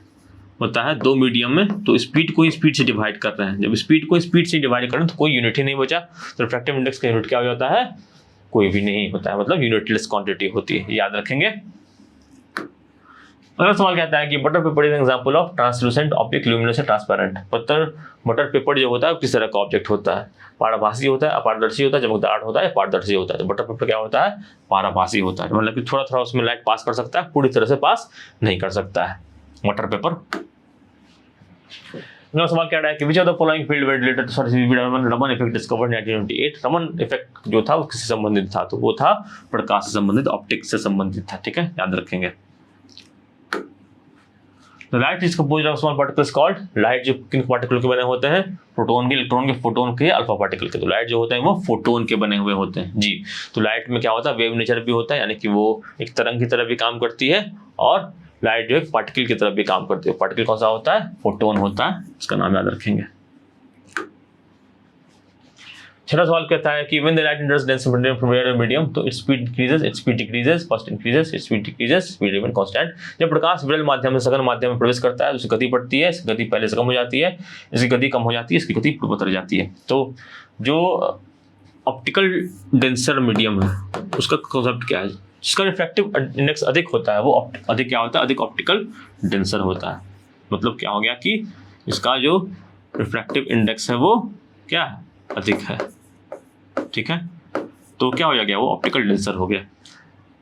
होता है 2 मीडियम में, तो स्पीड को ही स्पीड से डिवाइड कर रहे हैं। जब स्पीड को स्पीड से डिवाइड कर रहे हैं तो कोई यूनिट ही नहीं बचा, तो रिफ्रैक्टिव इंडेक्स का यूनिट क्या हो जाता है, कोई भी नहीं होता है, मतलब यूनिटलेस क्वांटिटी होती है, याद रखेंगे। अगला सवाल कहता है कि butter paper is example of translucent optic luminous transparent. Butter paper जो होता है किस तरह का ऑब्जेक्ट होता है, पारभासी होता है, अपारदर्शी होता है, चमकदार होता है, पारदर्शी होता है। तो बटर पेपर क्या होता है, पारभासी होता है, मतलब कि थोड़ा थोड़ा उसमें लाइट पास कर सकता है, पूरी तरह से पास नहीं कर सकता है बटर पेपर। अगला सवाल कह रहा है कि which of the following field were related Raman effect discovered 1928। Raman effect जो था वो किससे संबंधित था, तो वो था प्रकाश से संबंधित, ऑप्टिक्स से संबंधित था, ठीक है, याद रखेंगे। The light is composed of small particles called, light जो किन पार्टिकल के बने होते हैं, प्रोटॉन के, इलेक्ट्रॉन के, फोटोन के, अल्फा पार्टिकल के। तो लाइट जो होते हैं वो फोटोन के बने हुए होते हैं जी। तो लाइट में क्या होता है, वेव नेचर भी होता है, यानी कि वो एक तरंग की तरह भी काम करती है, और लाइट जो है पार्टिकल की तरह भी काम करती है। पार्टिकल कौन सा होता है, फोटोन होता है, इसका नाम याद रखेंगे। छठा सवाल कहता है कि when the light enters dense medium तो its speed increases, its speed decreases, first increases, its speed decreases, speed remain constant। जब प्रकाश विरल माध्यम से सघन माध्यम में प्रवेश करता है तो उसकी गति बढ़ती है, इसकी गति पहले से कम हो जाती है, इसकी गति कम हो जाती है, इसकी गति बढ़ जाती है। तो जो ऑप्टिकल डेंसर मीडियम है उसका कॉन्सेप्ट क्या है, जिसका रिफ्रैक्टिव इंडेक्स अधिक होता है वो अधिक क्या होता है, अधिक ऑप्टिकल डेंसर होता है। मतलब क्या हो गया कि इसका जो रिफ्रैक्टिव इंडेक्स है वो क्या है, अधिक है, ठीक है। तो क्या हो गया, वो ऑप्टिकल डेंसर हो गया।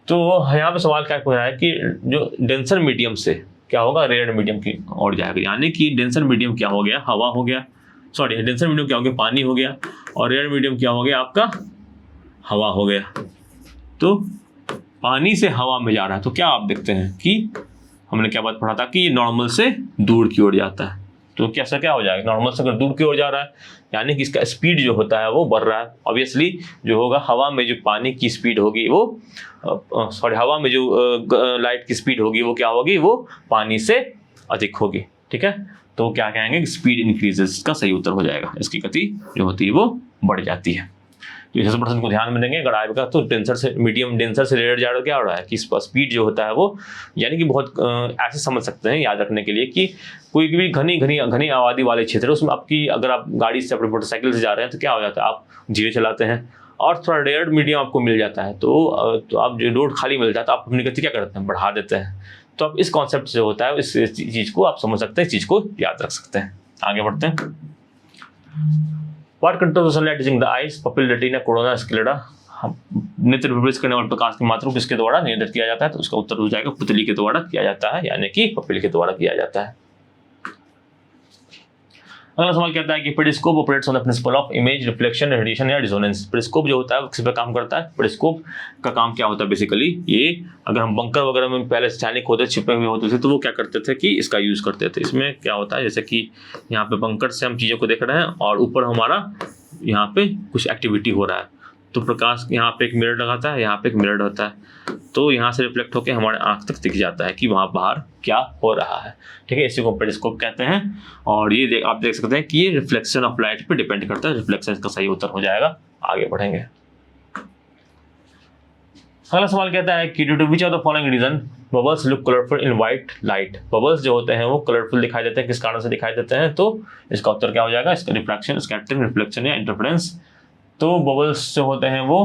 तो यहाँ पे सवाल क्या हो रहा है कि जो डेंसर मीडियम से क्या होगा, रेयर मीडियम की ओर जाएगा। यानी कि डेंसर मीडियम क्या हो गया, हवा हो गया, सॉरी डेंसर मीडियम क्या हो गया, पानी हो गया, और रेयर मीडियम क्या हो गया आपका, हवा हो गया। तो पानी से हवा में जा रहा है तो क्या आप देखते हैं कि हमने क्या बात पढ़ा था कि नॉर्मल से दूर की ओर जाता है। तो कैसा क्या हो जाएगा, नॉर्मल से अगर दूर की ओर जा रहा है यानी कि इसका स्पीड जो होता है वो बढ़ रहा है। ऑब्वियसली जो होगा हवा में जो पानी की स्पीड होगी वो हवा में जो लाइट की स्पीड होगी वो क्या होगी, वो पानी से अधिक होगी, ठीक ठीक है, तो क्या कहेंगे, स्पीड इंक्रीजेस का सही उत्तर हो जाएगा, इसकी गति जो होती है वो बढ़ जाती है। तो इस परसेंट को ध्यान में देंगे। अगर आएगा तो डेंसर से मीडियम डेंसर से रेयर जा रहा क्या हो रहा है कि स्पीड जो होता है वो, यानी कि बहुत ऐसे समझ सकते हैं याद रखने के लिए कि कोई भी घनी आबादी वाले क्षेत्र है उसमें आपकी, अगर आप गाड़ी से अपने मोटरसाइकिल से जा रहे हैं तो क्या हो जाता है, आप धीरे चलाते हैं और थोड़ा रेयर मीडियम आपको मिल जाता है, तो आप जो रोड खाली मिल जाता है आप अपनी गति क्या करते हैं, बढ़ा देते हैं। तो अब इस कॉन्सेप्ट से होता है, इस चीज़ को आप समझ सकते हैं, इस चीज़ को याद रख सकते हैं। आगे बढ़ते हैं। What controls the sunlight reaching the eyes? Pupil retina corona sclera। नेत्र प्रवेश करने वाले प्रकाश की मात्रा को किसके द्वारा नियंत्रित किया जाता है? तो उसका उत्तर हो जाएगा पुतली के द्वारा किया जाता है, यानी कि पपिल के द्वारा किया जाता है। अगला सवाल कहता है कि periscope operates on the principle of image reflection, radiation या रिजोनेंस। पेरिस्कोप जो होता है वो किस पे काम करता है? पेरिस्कोप का काम क्या होता है बेसिकली, ये अगर हम बंकर वगैरह में पहले सैनिक होते छिपे हुए होते थे तो वो क्या करते थे कि इसका यूज करते थे। इसमें क्या होता है, जैसे कि यहाँ पे बंकर से हम चीज़ों को देख रहे हैं और ऊपर हमारा यहाँ पे कुछ एक्टिविटी हो रहा है, तो प्रकाश यहाँ पे एक मिरर लगाता है, यहाँ पे एक मिरर होता है, तो यहाँ से रिफ्लेक्ट होकर हमारे आंख तक दिख जाता है कि वहाँ बाहर क्या हो रहा है। ठीक है, इसी को पेरिस्कोप कहते हैं। और ये आप देख सकते हैं कि ये रिफ्लेक्शन ऑफ लाइट पे डिपेंड करता है। रिफ्लेक्शन इसका सही उत्तर हो जाएगा। आगे बढ़ेंगे। अगला सवाल कहता है कि due to which of the following reason bubbles look colourful in white light. Bubbles जो होते हैं वो कलरफुल दिखाई देते हैं, किस कारण से दिखाई देते हैं? तो इसका उत्तर क्या हो जाएगा, इसका रिफ्रैक्शन, स्कैटरिंग, रिफ्लेक्शन या इंटरफेरेंस। तो बबल्स जो होते हैं वो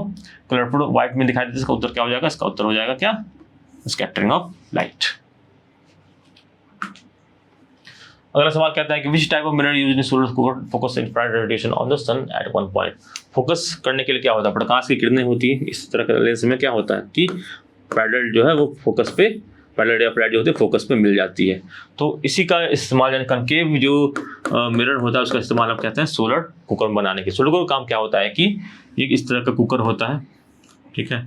कलरफुल व्हाइट में दिखाई देते हैं, इसका उत्तर क्या हो जाएगा, इसका उत्तर हो जाएगा क्या, स्कैटरिंग ऑफ लाइट। अगला सवाल कहता है कि which type of mirror used in solar focus infrared radiation on the sun at one point. Focus करने के लिए क्या होता है, प्रकाश की किरणें होती है, इस तरह के लेंस में क्या होता है कि पैरेलल जो है वो फोकस पे, पैरेलल ऑफ लाइट जो होती है फोकस पे मिल जाती है। तो इसी का इस्तेमाल, यानी कनकेव जो मिरर होता है उसका इस्तेमाल आप कहते हैं सोलर कुकर बनाने के। सोलर कुकर का काम क्या होता है कि ये इस तरह का कुकर होता है, ठीक है,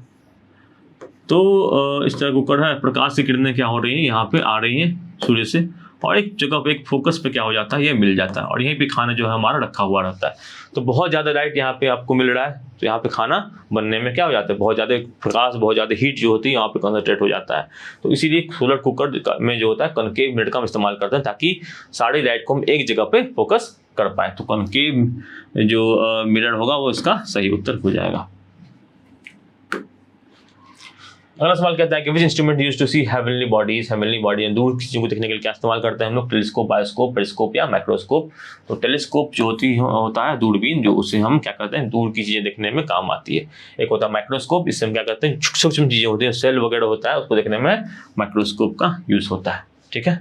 तो इस तरह कुकर है, प्रकाश की किरणें क्या हो रही है, यहाँ पे आ रही हैं सूर्य से और एक जगह पे, एक फोकस पे क्या हो जाता है, ये मिल जाता है और यहीं पे खाना जो है हमारा रखा हुआ रहता है। तो बहुत ज़्यादा लाइट यहाँ पे आपको मिल रहा है, तो यहाँ पे खाना बनने में क्या हो जाता है, बहुत ज़्यादा प्रकाश, बहुत ज़्यादा हीट जो होती है यहाँ पे कंसंट्रेट हो जाता है। तो इसीलिए सोलर कुकर में जो होता है कनकेव मिरर का हम इस्तेमाल करते हैं ताकि सारी लाइट को हम एक जगह पे फोकस कर पाए। तो कनकेव जो मिरर होगा वो इसका सही उत्तर हो जाएगा। अगला सवाल कहता है कि which instrument used to see heavenly bodies. Heavenly body दूर की चीज़ों को देखने के लिए क्या इस्तेमाल करते हैं हम लोग? टेलीस्कोप, बायोस्कोप, पेरिस्कोप या माइक्रोस्कोप। तो टेलीस्कोप जो होता है दूरबीन, जो उसे हम क्या करते हैं, दूर की चीज़ें देखने में काम आती है। एक होता है माइक्रोस्कोप, इससे हम क्या करते हैं, सूक्ष्म चीज़ें होती हैं, सेल वगैरह होता है, उसको देखने में माइक्रोस्कोप का यूज़ होता है। ठीक है,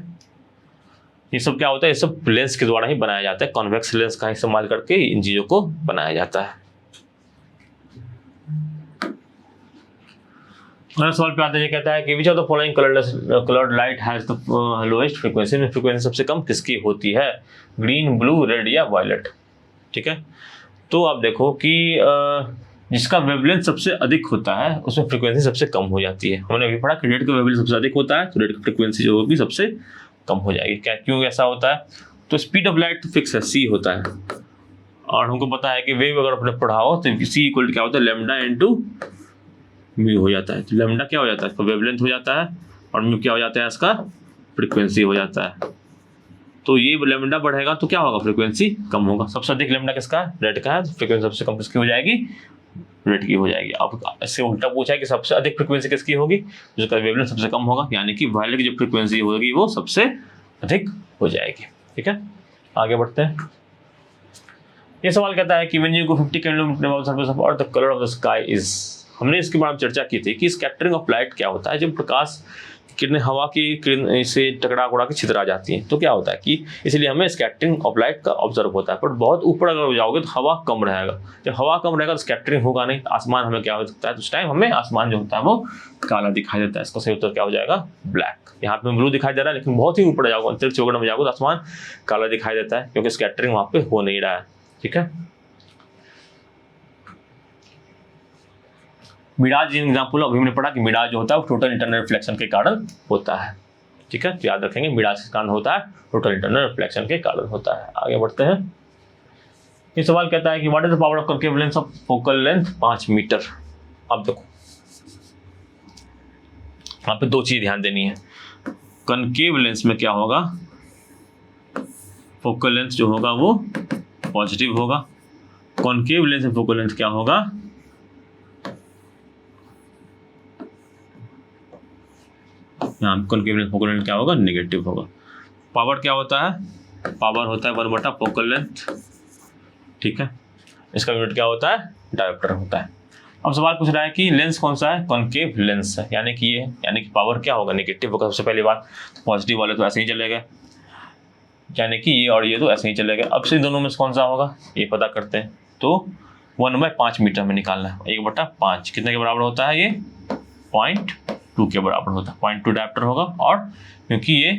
ये सब क्या होता है, ये सब लेंस के द्वारा ही बनाया जाता है, कॉन्वेक्स लेंस का इस्तेमाल करके इन चीज़ों को बनाया जाता है। अगला सवाल पे आता है, ये कहता है कि which of the following coloured light has the lowest frequency. में फ्रीक्वेंसी सबसे कम किसकी होती है? ग्रीन, ब्लू, रेड या वायलेट। ठीक है, तो आप देखो कि जिसका वेवलेंथ सबसे अधिक होता है उसमें फ्रीक्वेंसी सबसे कम हो जाती है। हमने अभी पढ़ा कि रेड का वेवलेंथ सबसे अधिक होता है, तो रेड की फ्रीक्वेंसी जो होगी सबसे कम हो जाएगी। क्या, क्यों ऐसा होता है? तो स्पीड ऑफ लाइट तो फिक्स है, सी होता है, और हमको पता है कि वेव अगर अपने पढ़ाओ तो सी इक्वल क्या होता है, लैम्डा इनटू म्यू हो जाता है। तो लैम्डा क्या हो जाता है, इसका वेवलेंथ हो जाता है, और म्यू क्या हो जाता है, इसका फ्रीक्वेंसी हो जाता है। तो ये लैम्डा बढ़ेगा तो क्या होगा, फ्रीक्वेंसी कम होगा। सबसे अधिक लैम्डा किसका है, रेड का है, तो फ्रीक्वेंसी सबसे कम किसकी हो जाएगी, रेड की हो जाएगी। अब इससे उल्टा पूछा है कि सबसे अधिक फ्रीक्वेंसी किसकी होगी, जिसका वेवलेंथ सबसे कम होगा, यानी कि वायलेट की जो फ्रीक्वेंसी होगी वो सबसे अधिक हो जाएगी। ठीक है, आगे बढ़ते हैं। ये सवाल कहता है कि when you go 50 kilometre above surface of earth the colour of the sky is. हमने इसके बारे में चर्चा की थी कि स्कैटरिंग ऑफ लाइट क्या होता है। जब प्रकाश किरणें हवा की किरण से टकरा उड़ा के छितरा जाती हैं तो क्या होता है कि इसलिए हमें स्कैटरिंग ऑफ लाइट का ऑब्जर्व होता है। पर बहुत ऊपर अगर हो जाओगे तो हवा कम रहेगा, जब हवा कम रहेगा तो स्कैटरिंग होगा नहीं, आसमान हमें क्या हो सकता है, तो उस टाइम हमें आसमान जो होता है वो काला दिखाई देता है। इसका सही उत्तर क्या हो जाएगा, ब्लैक। यहाँ पे ब्लू दिखाई दे रहा है, लेकिन बहुत ही ऊपर जाओगे, अंतरिक्ष वगैरह में जाओगे तो आसमान काला दिखाई देता है, क्योंकि स्कैटरिंग वहाँ पे हो नहीं रहा है। ठीक है, मिराज एग्जाम्पल अभी हमने पढ़ा कि मिराज जो होता है वो टोटल इंटरनल रिफ्लेक्शन के कारण होता है। ठीक है, तो याद रखेंगे मिराज के कारण होता है, टोटल इंटरनल रिफ्लेक्शन के कारण होता है। आगे बढ़ते हैं। ये सवाल कहता है कि what is the power of concave lens of focal length 5 metre. अब देखो यहाँ पे दो चीज ध्यान देनी है। कनकेव लेंस में क्या होगा, फोकल लेंथ जो होगा वो पॉजिटिव होगा। कॉनकेव लेंस में फोकल लेंथ क्या होगा, यहाँ कॉनकेव लेंस फोकल लेंथ क्या होगा, नेगेटिव होगा। पावर क्या होता है, पावर होता है 1 बटा फोकल लेंथ, ठीक है। इसका यूनिट क्या होता है, डायोप्टर होता है। अब सवाल पूछ रहा है कि लेंस कौन सा है, कॉनकेव लेंस है, यानी कि ये, यानी कि पावर क्या होगा, नेगेटिव होगा। सबसे पहली बात, पॉजिटिव वाले तो ऐसे ही चले गए, यानी कि ये और ये तो ऐसे ही चले गए। अब से दोनों में से कौन सा होगा ये पता करते हैं। तो 1/5 मीटर में निकालना है। 1/5 कितने के बराबर होता है, ये 0.2 के बराबर होता है। 0.2 डायोप्टर होगा, और क्योंकि ये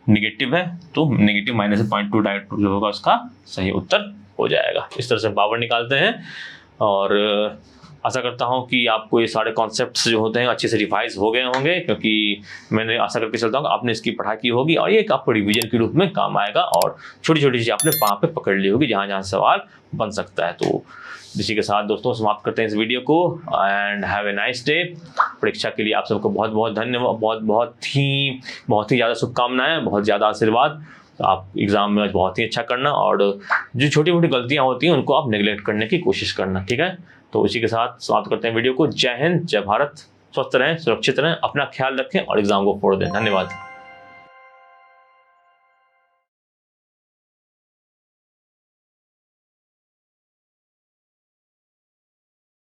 निगेटिव है तो नेगेटिव माइनस 0.2 डायोप्टर जो होगा उसका सही उत्तर हो जाएगा। इस तरह से पावर निकालते हैं। और आशा करता हूं कि आपको ये सारे कॉन्सेप्ट्स जो होते हैं अच्छे से रिवाइज हो गए होंगे, क्योंकि मैंने आशा करके चलता हूँ आपने इसकी पढ़ाई की होगी और ये एक आपको रिवीजन के रूप में काम आएगा, और छोटी छोटी चीज़ें आपने वहाँ पे पकड़ ली होगी जहाँ जहाँ सवाल बन सकता है। तो इसी के साथ दोस्तों समाप्त करते हैं इस वीडियो को, and have a nice day. परीक्षा के लिए आप सबको बहुत बहुत धन्यवाद, बहुत ही ज़्यादा शुभकामनाएं, बहुत ज़्यादा आशीर्वाद। तो आप एग्ज़ाम में बहुत ही अच्छा करना, और जो छोटी मोटी गलतियाँ होती हैं उनको आप नेगलेक्ट करने की कोशिश करना, ठीक है। तो इसी के साथ समाप्त करते हैं वीडियो को। जय हिंद, जय भारत, स्वस्थ रहें, सुरक्षित रहें, अपना ख्याल रखें और एग्ज़ाम को फोड़ दें। धन्यवाद।